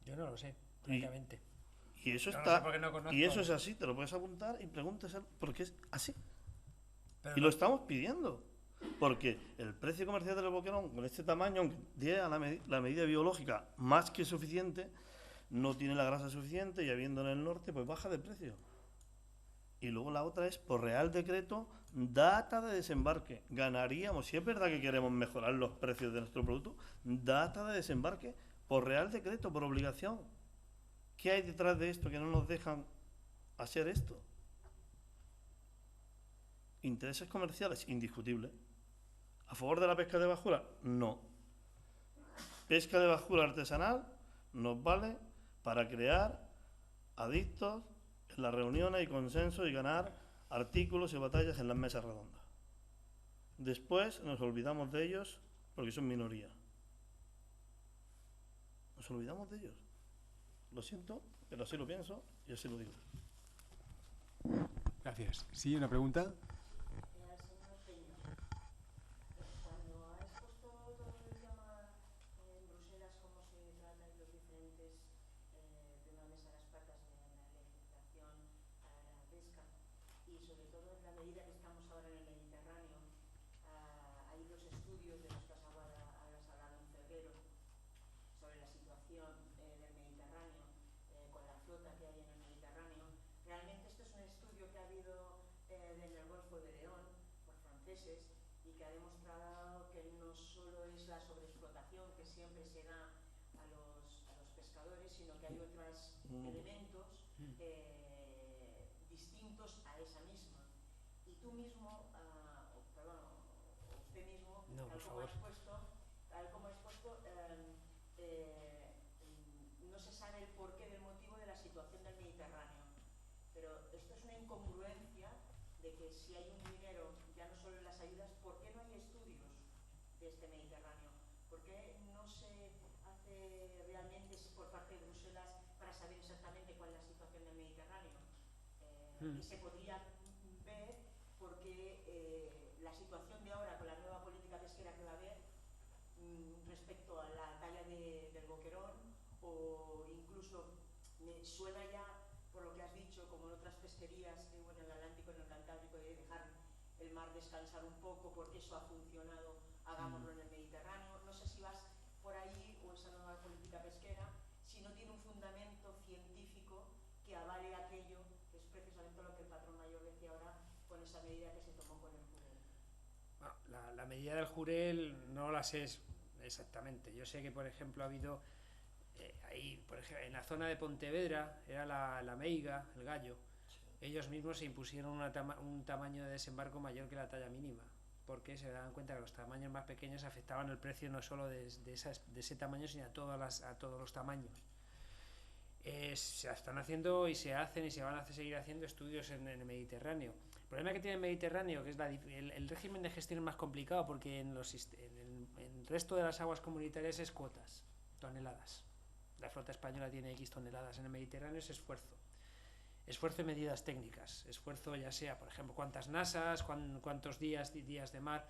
S3: Yo no lo sé, francamente.
S2: Y eso
S3: Yo no
S2: está,
S3: sé porque no conozco.
S2: y eso es así, te lo puedes apuntar y preguntas por qué es así.
S3: Pero
S2: Y
S3: no-
S2: lo estamos pidiendo. Porque el precio comercial del boquerón, con este tamaño, aunque dé a la medida biológica más que suficiente, no tiene la grasa suficiente y habiendo en el norte, pues baja de precio. Y luego la otra es, por real decreto, data de desembarque. Ganaríamos, si es verdad que queremos mejorar los precios de nuestro producto, data de desembarque por real decreto, por obligación. ¿Qué hay detrás de esto que no nos dejan hacer esto? Intereses comerciales, indiscutible. ¿A favor de la pesca de bajura? No. Pesca de bajura artesanal nos vale para crear adictos en las reuniones y consensos y ganar artículos y batallas en las mesas redondas. Después nos olvidamos de ellos porque son minoría. Nos olvidamos de ellos. Lo siento, pero así lo pienso y así lo digo.
S1: Gracias. ¿Sí, una pregunta?
S4: Al señor Peña, cuando ha expuesto todo el tema en Bruselas, cómo se trata y los diferentes temas de las patas de la legislación a la pesca, y sobre todo en la medida que estamos ahora en el Mediterráneo, hay dos estudios de los que has hablado en febrero sobre la situación del Mediterráneo, con la flota que hay en el Mediterráneo. Realmente esto es un estudio que ha habido en el Golfo de León por franceses y que ha demostrado que no solo es la sobreexplotación que siempre se da a los pescadores, sino que hay otros elementos distintos a esa misma. Y tú mismo, usted mismo,
S3: No, por favor.
S4: tal como ha expuesto, no se sabe el porqué del motivo de la situación del Mediterráneo. Pero esto es una incongruencia de que si hay un dinero, ya no solo en las ayudas, ¿por qué no hay estudios de este Mediterráneo? ¿Por qué no se hace realmente por parte de Bruselas para saber exactamente cuál es la situación del Mediterráneo? Y se podría ver porque la situación de ahora con la nueva política pesquera que va a haber respecto a la talla del boquerón, o incluso me suena ya por lo que has dicho, como en otras pesquerías en el Atlántico, en el Cantábrico, de dejar el mar descansar un poco porque eso ha funcionado, hagámoslo en el Mediterráneo. No sé si vas por ahí o esa nueva política pesquera, si no tiene un fundamento científico que avale aquello, que es precisamente lo que el patrón mayor decía ahora con esa medida que se tomó con el jurel.
S3: Bueno, la medida del jurel no la sé exactamente. Yo sé que, por ejemplo, ha habido ahí, por ejemplo, en la zona de Pontevedra, era la meiga, el gallo, ellos mismos se impusieron un tamaño de desembarco mayor que la talla mínima, porque se daban cuenta que los tamaños más pequeños afectaban el precio no solo de ese tamaño, sino a todos los tamaños. Se están haciendo y se hacen y se van a seguir haciendo estudios en el Mediterráneo. El problema que tiene el Mediterráneo, que es el régimen de gestión es más complicado, porque en el resto de las aguas comunitarias es cuotas, toneladas. La flota española tiene X toneladas. En el Mediterráneo es esfuerzo y medidas técnicas, esfuerzo ya sea, por ejemplo, cuántas nasas, cuántos días de mar,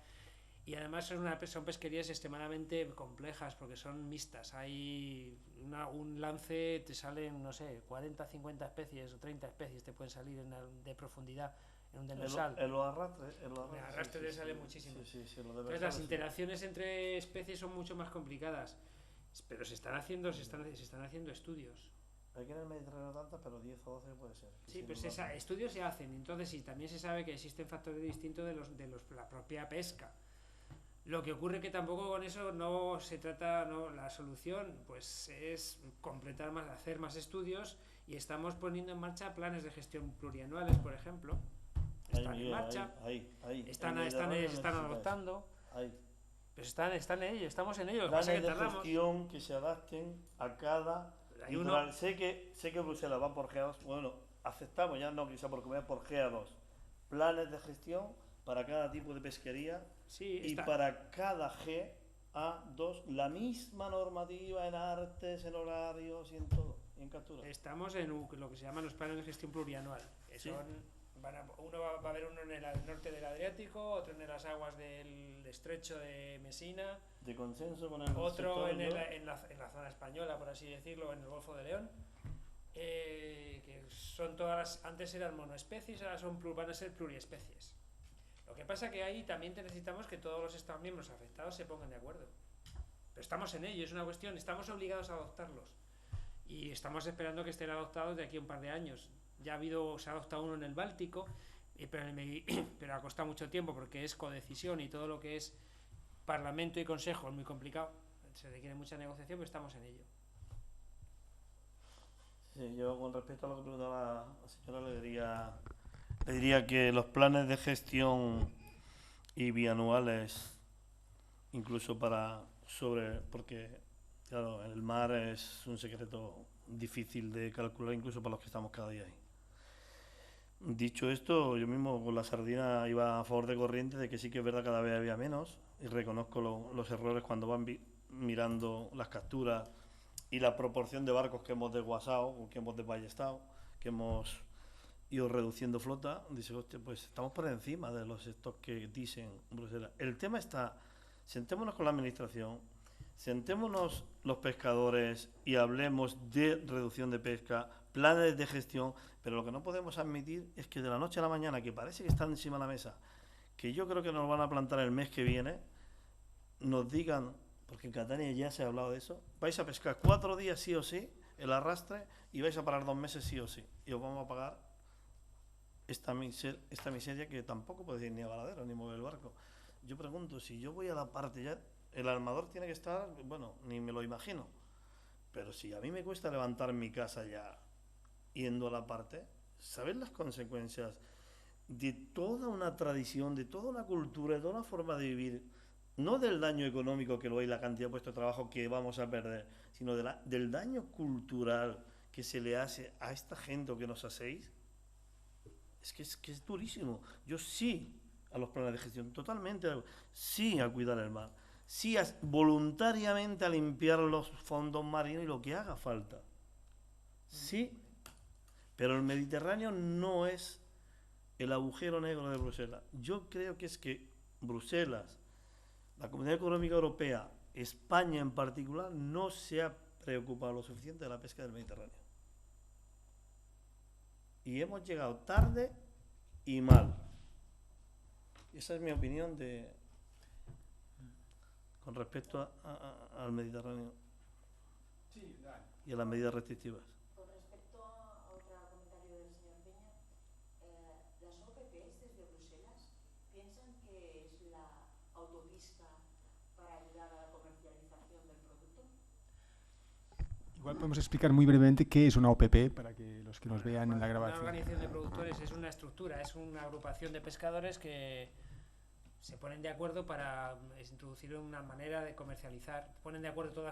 S3: y además son pesquerías extremadamente complejas porque son mixtas. Hay un lance, te salen, no sé, 40, 50 especies o 30 especies te pueden salir de profundidad en un demersal.
S2: En los arrastres.
S3: Te sale muchísimo.
S2: Entonces
S3: las interacciones entre especies son mucho más complicadas, pero se están haciendo estudios.
S2: Aquí en el Mediterráneo tantas, pero 10 o 12 puede ser.
S3: Sí, pues estudios se hacen. Entonces sí, también se sabe que existen factores distintos de la propia pesca. Lo que ocurre que tampoco con eso no se trata, no, la solución pues es completar más, hacer más estudios, y estamos poniendo en marcha planes de gestión plurianuales, por ejemplo. Están en marcha, están adoptando, pero están en ello, estamos en ello. Lo que pasa es
S2: Planes
S3: que
S2: de
S3: tardamos.
S2: gestión que se adapten a cada
S3: Hay
S2: litoral.
S3: uno,
S2: Sé que Bruselas va por GA2. Bueno, aceptamos ya, no quizá por comunidad, por GA2. Planes de gestión para cada tipo de pesquería
S3: sí,
S2: y
S3: está,
S2: para cada GA2 la misma normativa en artes, en horarios y en todo, y en captura.
S3: estamos en lo que se llaman los planes de gestión plurianual, que
S2: Sí.
S3: son, va a haber uno en el norte del Adriático, otro en las aguas del estrecho de Mesina,
S2: De consenso con el
S3: otro
S2: sector,
S3: en la zona española, por así decirlo, en el Golfo de León, que son todas antes eran monoespecies, ahora van a ser pluriespecies. Lo que pasa que ahí también necesitamos que todos los Estados miembros afectados se pongan de acuerdo. Pero estamos en ello, es una cuestión, estamos obligados a adoptarlos. Y estamos esperando que estén adoptados de aquí a un par de años. Ya se ha adoptado uno en el Báltico, pero ha costado mucho tiempo porque es codecisión y todo lo que es Parlamento y Consejo es muy complicado. Se requiere mucha negociación, pero estamos en ello.
S2: Sí, yo con respecto a lo que preguntaba la señora le diría que los planes de gestión y bianuales, incluso porque claro, el mar es un secreto difícil de calcular incluso para los que estamos cada día ahí. Dicho esto, yo mismo con la sardina iba a favor de corriente de que sí que es verdad cada vez había menos, y reconozco los errores cuando van mirando las capturas y la proporción de barcos que hemos desguazado o que hemos desballestado, que hemos ido reduciendo flota. Dice, hostia, pues estamos por encima de los stocks que dicen Bruselas. El tema está, sentémonos con la administración, sentémonos los pescadores y hablemos de reducción de pesca, planes de gestión, pero lo que no podemos admitir es que de la noche a la mañana, que parece que están encima de la mesa, que yo creo que nos van a plantar el mes que viene, nos digan, porque en Catania ya se ha hablado de eso, vais a pescar 4 días sí o sí, el arrastre, y vais a parar 2 meses sí o sí, y os vamos a pagar esta miseria que tampoco puede ir ni a Varadero ni mover el barco. Yo pregunto, si yo voy a la parte ya, el armador tiene que estar, bueno, ni me lo imagino, pero si a mí me cuesta levantar mi casa ya yendo a la parte, ¿sabes las consecuencias de toda una tradición, de toda una cultura, de toda una forma de vivir? No del daño económico que lo hay, la cantidad de puestos de trabajo que vamos a perder, sino del daño cultural que se le hace a esta gente o que nos hacéis. Es que es durísimo. Yo sí a los planes de gestión, totalmente, sí a cuidar el mar, sí voluntariamente a limpiar los fondos marinos y lo que haga falta. Sí, pero el Mediterráneo no es el agujero negro de Bruselas. Yo creo que es que Bruselas, la Comunidad Económica Europea, España en particular, no se ha preocupado lo suficiente de la pesca del Mediterráneo. Y hemos llegado tarde y mal. Esa es mi opinión con respecto al Mediterráneo y a las medidas restrictivas.
S4: Con respecto a otro comentario del señor Peña, las OPPs desde Bruselas piensan que es la autopista para ayudar a la comercialización del producto.
S1: Igual podemos explicar muy brevemente qué es una OPP para que los que nos vean en la grabación.
S3: Una organización de productores es una estructura, es una agrupación de pescadores que se ponen de acuerdo para introducir una manera de comercializar,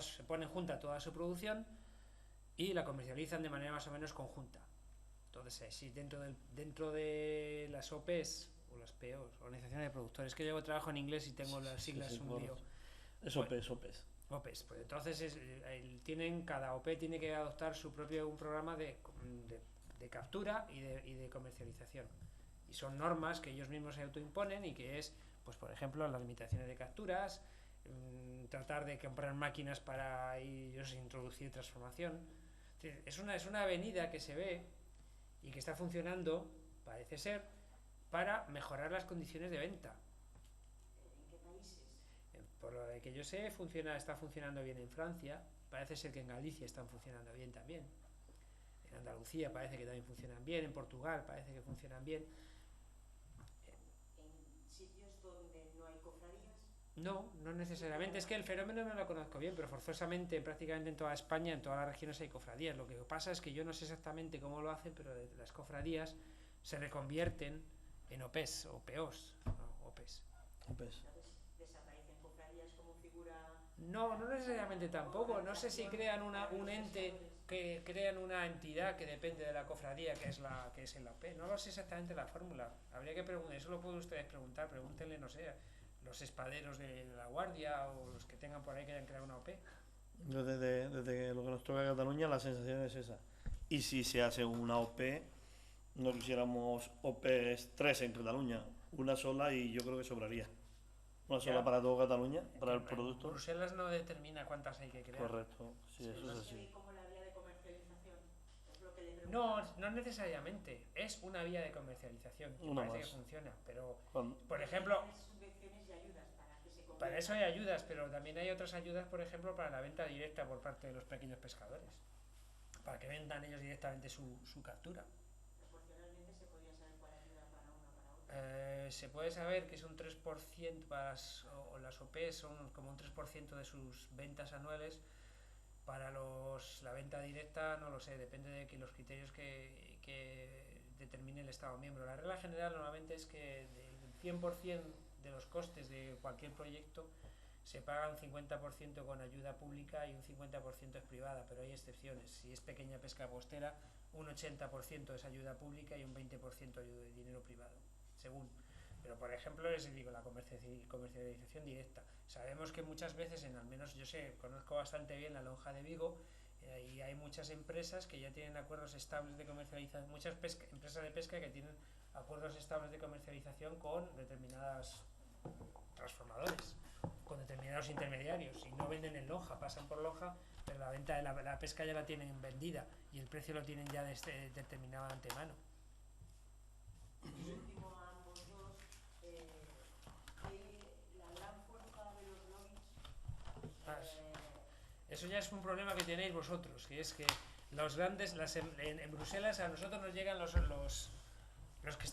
S3: se ponen junta toda su producción y la comercializan de manera más o menos conjunta. Entonces, si dentro de las OPs o las POs, organizaciones de productores, que yo trabajo en inglés y tengo las siglas un lío.
S2: Es OPs.
S3: OPs, pues entonces cada OP tiene que adoptar su propio programa de captura y de comercialización. Y son normas que ellos mismos se autoimponen y que es, pues por ejemplo, las limitaciones de capturas, tratar de comprar máquinas para ellos introducir transformación. Es una avenida que se ve y que está funcionando, parece ser, para mejorar las condiciones de venta.
S4: ¿En qué países?
S3: Por lo que yo sé, está funcionando bien en Francia, parece ser que en Galicia están funcionando bien también, en Andalucía parece que también funcionan bien, en Portugal parece que funcionan bien.
S4: ¿En sitios donde no hay cofradías?
S3: No, no necesariamente. Es que el fenómeno no lo conozco bien, pero forzosamente, prácticamente en toda España, en todas las regiones hay cofradías. Lo que pasa es que yo no sé exactamente cómo lo hacen, pero las cofradías se reconvierten en OPs o POs. ¿No? OPs.
S2: Pues,
S4: Entonces desaparecen cofradías como figura.
S3: No, no necesariamente tampoco. No sé si crean un ente, que crean una entidad que depende de la cofradía, que es el OP. No lo sé exactamente la fórmula. Habría que preguntar, eso lo pueden ustedes preguntar. Pregúntenle, no sé, los espaderos de la Guardia o los que tengan por ahí que hayan creado una OP.
S2: desde lo que nos toca a Cataluña, la sensación es esa. Y si se hace una OP, no quisiéramos OPs 3 en Cataluña, una sola y yo creo que sobraría. Una sola
S3: Ya.
S2: para todo Cataluña, para el
S3: En
S2: producto.
S3: Bruselas no determina cuántas hay que crear.
S2: Correcto, sí, eso
S4: No
S2: es
S4: se
S2: así.
S4: ve como la vía de comercialización. Es lo que le
S3: No,
S4: preguntaba.
S3: no necesariamente. Es una vía de comercialización que
S2: Una
S3: parece
S2: más.
S3: que funciona. Pero,
S2: Cuando-
S3: por ejemplo,
S4: Hay subvenciones y ayudas para que se
S3: para
S4: convierta.
S3: eso hay ayudas, pero también hay otras ayudas, por ejemplo, para la venta directa por parte de los pequeños pescadores. Para que vendan ellos directamente su captura.
S4: Proporcionalmente se podría saber cuál ayuda para una o para otra.
S3: Se puede saber que es un 3% para las OP son como un 3% de sus ventas anuales. Para la venta directa no lo sé, depende de que los criterios que determine el Estado miembro. La regla general normalmente es que del 100% de los costes de cualquier proyecto se paga un 50% con ayuda pública y un 50% es privada, pero hay excepciones. Si es pequeña pesca costera, un 80% es ayuda pública y un 20% de dinero privado, según. Pero, por ejemplo, les digo, la comercialización directa. Sabemos que muchas veces, al menos yo sé, conozco bastante bien la lonja de Vigo, y hay muchas empresas que ya tienen acuerdos estables de comercialización, muchas empresas de pesca que tienen acuerdos estables de comercialización con determinadas transformadores, con determinados intermediarios, y no venden en lonja, pasan por lonja, pero la venta de la pesca ya la tienen vendida y el precio lo tienen ya determinado de antemano.
S4: Por último, a ambos dos, la gran fuerza de los lobbies.
S3: Eso ya es un problema que tenéis vosotros, que es que los grandes, en Bruselas a nosotros nos llegan los que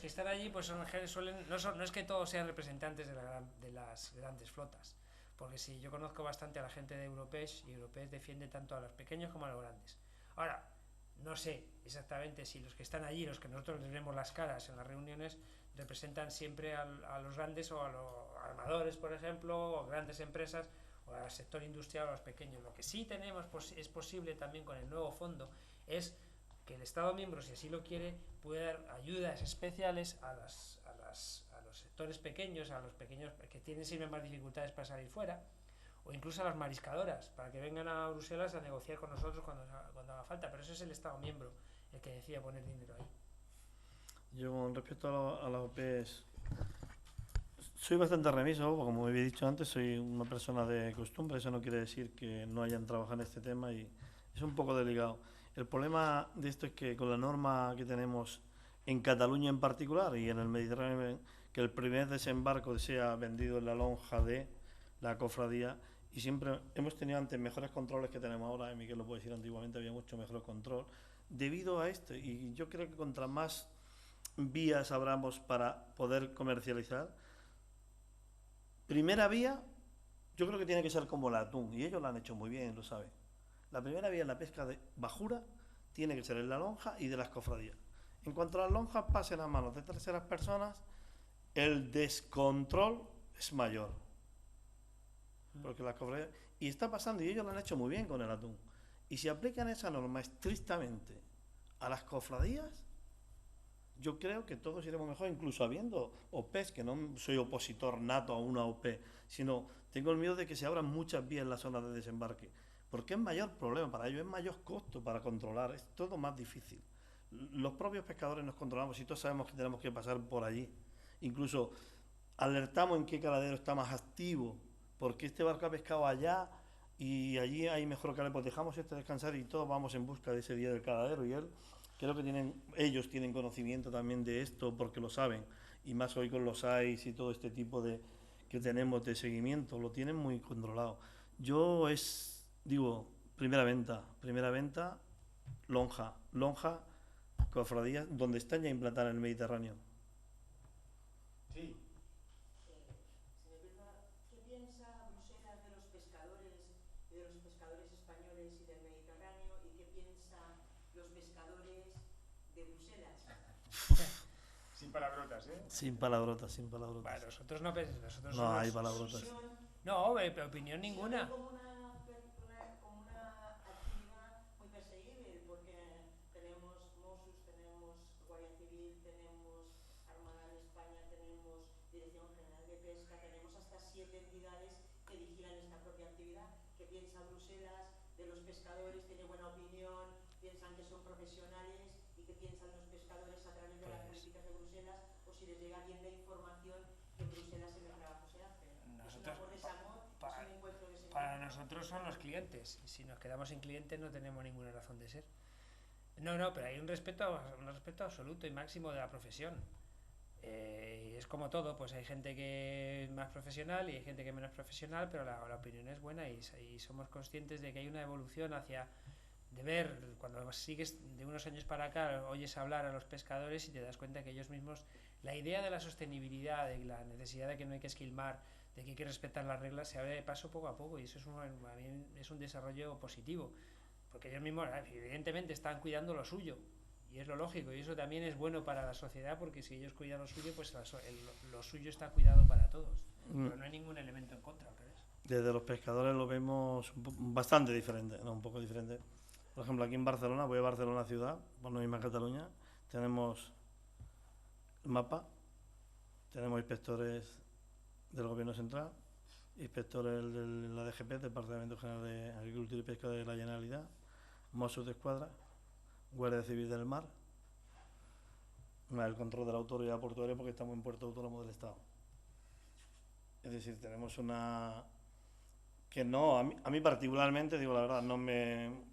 S3: están allí, pues no es que todos sean representantes de las grandes flotas, porque sí, yo conozco bastante a la gente de Europes, y Europes defiende tanto a los pequeños como a los grandes. Ahora, no sé exactamente si los que están allí, los que nosotros les vemos las caras en las reuniones, representan siempre a los grandes o a los armadores, por ejemplo, o grandes empresas, o al sector industrial o a los pequeños. Lo que sí tenemos, es posible también con el nuevo fondo, es que el Estado miembro, si así lo quiere, puede dar ayudas especiales a los sectores pequeños, a los pequeños que tienen siempre más dificultades para salir fuera, o incluso a las mariscadoras, para que vengan a Bruselas a negociar con nosotros cuando haga falta. Pero eso es el Estado miembro el que decida poner dinero ahí.
S2: Yo, con respecto a las OPs, soy bastante remiso, como había dicho antes, soy una persona de costumbre, eso no quiere decir que no hayan trabajado en este tema y es un poco delicado. El problema de esto es que con la norma que tenemos en Cataluña en particular y en el Mediterráneo, que el primer desembarco sea vendido en la lonja de la cofradía, y siempre hemos tenido antes mejores controles que tenemos ahora, Miguel lo puede decir, antiguamente había mucho mejor control, debido a esto, y yo creo que contra más vías abramos para poder comercializar, primera vía, yo creo que tiene que ser como el atún, y ellos lo han hecho muy bien, lo saben. La primera vía en la pesca de bajura tiene que ser en la lonja y de las cofradías. En cuanto a las lonjas pasen a manos de terceras personas, el descontrol es mayor. Porque las cofradías... Y está pasando, y ellos lo han hecho muy bien con el atún. Y si aplican esa norma estrictamente a las cofradías, yo creo que todos iremos mejor, incluso habiendo OPs, que no soy opositor nato a una OP, sino tengo el miedo de que se abran muchas vías en la zona de desembarque, porque es mayor problema para ellos, es mayor costo para controlar, es todo más difícil. Los propios pescadores nos controlamos y todos sabemos que tenemos que pasar por allí. Incluso alertamos en qué caladero está más activo, porque este barco ha pescado allá y allí hay mejor caladero, pues dejamos este descansar y todos vamos en busca de ese día del caladero, y creo que ellos tienen conocimiento también de esto porque lo saben, y más hoy con los AIS y todo este tipo de que tenemos de seguimiento, lo tienen muy controlado. Yo digo, primera venta, lonja, cofradías, donde están ya implantadas en el Mediterráneo.
S1: Sí.
S4: Señor Vilma, ¿qué de los pescadores españoles y del Mediterráneo y qué piensan los pescadores de Bruselas.
S1: Sin palabrotas, ¿eh?
S2: Sin palabrotas, sin palabrotas.
S3: Bueno, nosotros no, nosotros
S2: No
S3: somos-
S2: hay palabrotas.
S3: No, opinión ninguna.
S4: Como una actividad muy perseguible, porque tenemos Mossos, tenemos Guardia Civil, tenemos Armada de España, tenemos Dirección General de Pesca, tenemos hasta 7 entidades que vigilan esta propia actividad. ¿Qué piensa Bruselas de los pescadores? ¿Tiene buena opinión? ¿Piensan que son profesionales? ¿Y qué piensan los pescadores a través de las políticas de Bruselas? ¿O si les llega bien la información que en Bruselas en el trabajo se hace? ¿Es un amor desamor? ¿Es un encuentro desencuentro?
S3: Para nosotros son los clientes. Y si nos quedamos sin clientes no tenemos ninguna razón de ser. No, pero hay un respeto absoluto y máximo de la profesión. Y es como todo, pues hay gente que es más profesional y hay gente que es menos profesional, pero la opinión es buena y somos conscientes de que hay una evolución hacia de ver, cuando sigues de unos años para acá, oyes hablar a los pescadores y te das cuenta que ellos mismos, la idea de la sostenibilidad, de la necesidad de que no hay que esquilmar, de que hay que respetar las reglas, se abre de paso poco a poco y eso es un desarrollo positivo, porque ellos mismos evidentemente están cuidando lo suyo y es lo lógico y eso también es bueno para la sociedad porque si ellos cuidan lo suyo, pues lo suyo está cuidado para todos, pero no hay ningún elemento en contra, al revés.
S2: Desde los pescadores lo vemos bastante diferente, no, un poco diferente. Por ejemplo, aquí en Barcelona, voy a Barcelona ciudad, por no irme a Cataluña, tenemos el mapa, tenemos inspectores del Gobierno Central, inspectores de la DGP, Departamento General de Agricultura y Pesca de la Generalidad, Mossos de Escuadra, Guardia Civil del Mar, el control de la autoridad portuaria porque estamos en puerto autónomo del Estado. Es decir, tenemos una... que no, a mí particularmente, digo la verdad, no me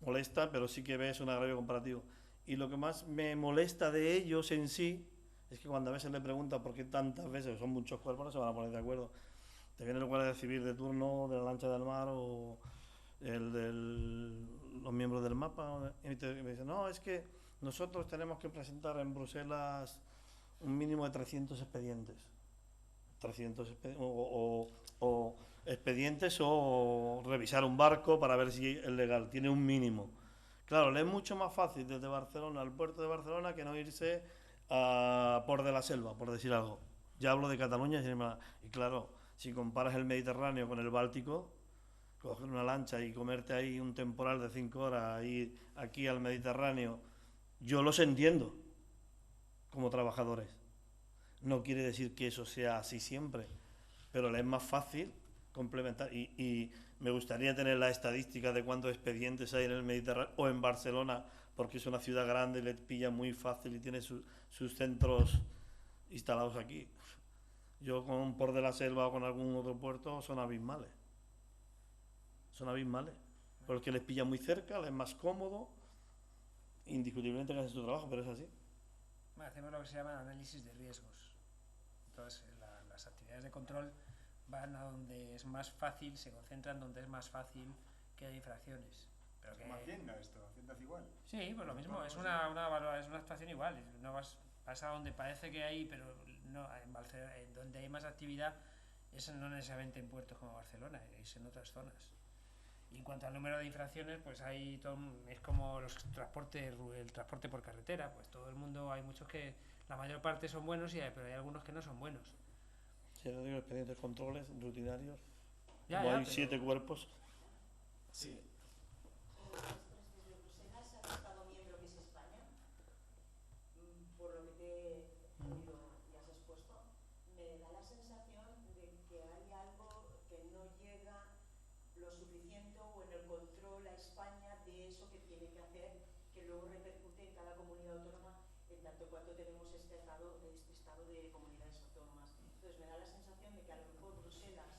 S2: molesta, pero sí que ves un agravio comparativo. Y lo que más me molesta de ellos en sí es que cuando a veces le preguntan por qué tantas veces, son muchos cuerpos, no se van a poner de acuerdo. Te viene el guardia civil de turno de la lancha del mar o los miembros del mapa y me dicen, no, es que nosotros tenemos que presentar en Bruselas un mínimo de 300 expedientes. 300 o expedientes o revisar un barco para ver si es legal, tiene un mínimo. Claro, le es mucho más fácil desde Barcelona al puerto de Barcelona que no irse a Port de la Selva, por decir algo. Ya hablo de Cataluña y claro, si comparas el Mediterráneo con el Báltico, coger una lancha y comerte ahí un temporal de 5 horas, ir aquí al Mediterráneo, yo los entiendo como trabajadores. No quiere decir que eso sea así siempre, pero le es más fácil complementar. Y me gustaría tener la estadística de cuántos expedientes hay en el Mediterráneo o en Barcelona, porque es una ciudad grande y le pilla muy fácil y tiene sus centros instalados aquí. Yo con Port de la Selva o con algún otro puerto son abismales. Son abismales. Porque les pilla muy cerca, les es más cómodo, indiscutiblemente que hacen su trabajo, pero es así.
S3: Hacemos lo que se llama análisis de riesgos. Entonces, las actividades de control van a donde es más fácil, se concentran donde es más fácil que haya infracciones. Pero
S1: ¿Cómo Hacienda esto? ¿Hacienda hace igual?
S3: Sí, pues lo mismo, es una actuación igual. No vas a donde parece que hay, pero no, en donde hay más actividad es no necesariamente en puertos como Barcelona, es en otras zonas. Y en cuanto al número de infracciones, pues hay todo, es como el transporte por carretera, pues todo el mundo, hay muchos que la mayor parte son buenos, pero hay algunos que no son buenos.
S2: Si yo digo expedientes controles rutinarios,
S3: Ya,
S2: como hay
S3: pero
S2: 7 cuerpos.
S1: Sí.
S4: Desde Bruselas, al Estado miembro que es España, por lo que te he oído y has expuesto, me da la sensación de que hay algo que no llega lo suficiente o en el control a España de eso que tiene que hacer, que luego repercute en cada comunidad autónoma, en tanto cuanto tenemos este estado de comunidades autónomas. Entonces me da la sensación de que a lo mejor Bruselas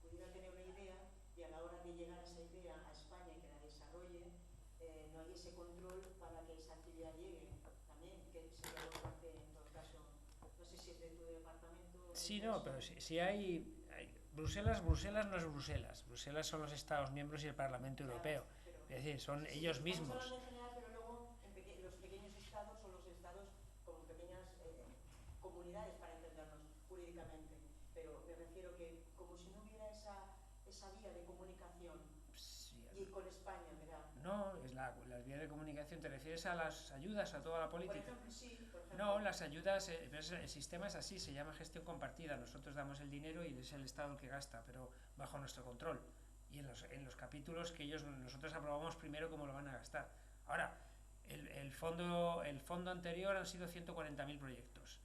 S4: pudiera tener una idea y a la hora de llegar a esa idea a España y que la desarrolle, no hay ese control para que esa actividad llegue también, que sería por parte, en todo caso, no sé si es de tu departamento.
S3: Sí, no, pero si hay Bruselas no es Bruselas. Bruselas son los Estados miembros y el Parlamento Europeo. Es decir, son ellos mismos.
S4: Estamos hablando en general, pero luego los pequeños estados o los estados como pequeñas comunidades, para entendernos jurídicamente. Pero me refiero que como si no hubiera esa vía de comunicación Y con España, ¿verdad?
S3: No, es las vías de comunicación. ¿Te refieres a las ayudas, a toda la
S4: Por
S3: política?
S4: ejemplo, sí, por ejemplo.
S3: No, las ayudas, el sistema es así, se llama gestión compartida. Nosotros damos el dinero y es el Estado el que gasta, pero bajo nuestro control. Y en los capítulos que nosotros aprobamos primero cómo lo van a gastar. Ahora, el fondo anterior han sido 140.000 proyectos.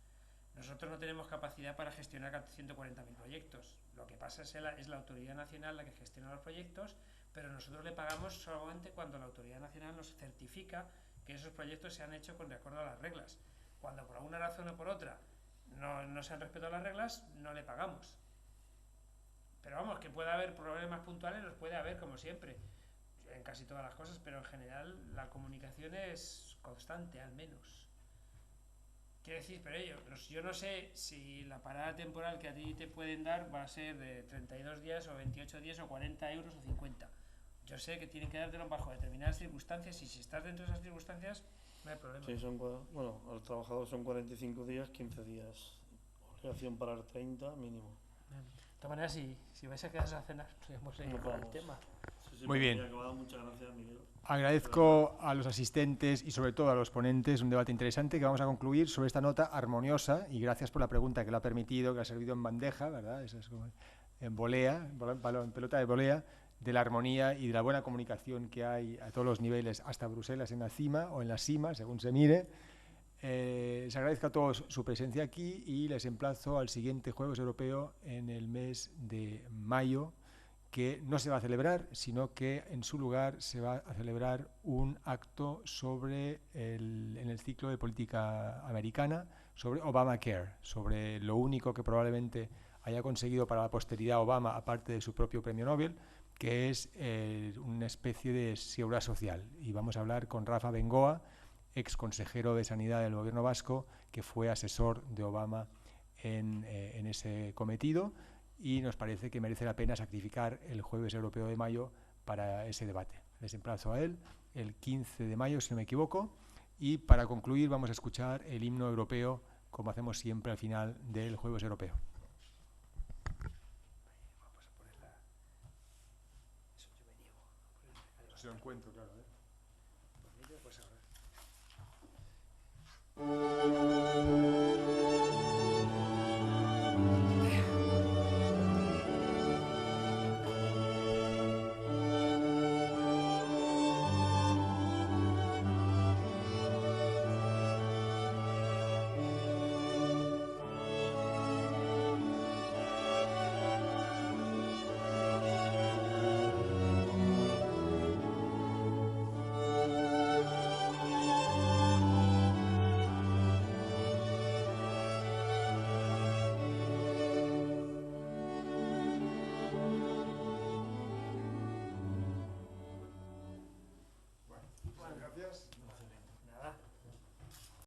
S3: Nosotros no tenemos capacidad para gestionar 140.000 proyectos. Lo que pasa es la Autoridad Nacional la que gestiona los proyectos, pero nosotros le pagamos solamente cuando la Autoridad Nacional nos certifica que esos proyectos se han hecho de acuerdo a las reglas. Cuando por alguna razón o por otra no se han respetado las reglas, no le pagamos. Pero vamos, que puede haber problemas puntuales, los puede haber como siempre, en casi todas las cosas, pero en general la comunicación es constante, al menos. Quiero decir, pero yo no sé si la parada temporal que a ti te pueden dar va a ser de 32 días o 28 días o 40 euros o 50. Yo sé que tienen que dártelo bajo determinadas circunstancias y si estás dentro de esas circunstancias no hay problema.
S2: Sí, bueno, al trabajador son 45 días, 15 días. Obligación parar 30 mínimo.
S3: De todas maneras, si vais a quedaros a cenar, podemos seguir con el tema.
S2: Sí,
S1: Muy bien.
S2: Acabado. Muchas gracias, Miguel.
S1: Agradezco a los asistentes y sobre todo a los ponentes un debate interesante que vamos a concluir sobre esta nota armoniosa y gracias por la pregunta que lo ha permitido, que ha servido en bandeja, ¿verdad? Eso es como en volea, en pelota de volea, de la armonía y de la buena comunicación que hay a todos los niveles, hasta Bruselas en la cima o en la cima, según se mire. Les agradezco a todos su presencia aquí y les emplazo al siguiente Juegos Europeo en el mes de mayo, que no se va a celebrar, sino que en su lugar se va a celebrar un acto en el ciclo de política americana sobre Obamacare, sobre lo único que probablemente haya conseguido para la posteridad Obama, aparte de su propio premio Nobel, que es una especie de seguridad social. Y vamos a hablar con Rafa Bengoa, ex consejero de Sanidad del Gobierno vasco, que fue asesor de Obama en ese cometido, y nos parece que merece la pena sacrificar el Jueves Europeo de mayo para ese debate. Les emplazo a él el 15 de mayo, si no me equivoco, y para concluir vamos a escuchar el himno europeo, como hacemos siempre al final del Jueves Europeo. Vamos a ponerla. Eso yo me niego. Si lo encuentro, claro. Pues ahora.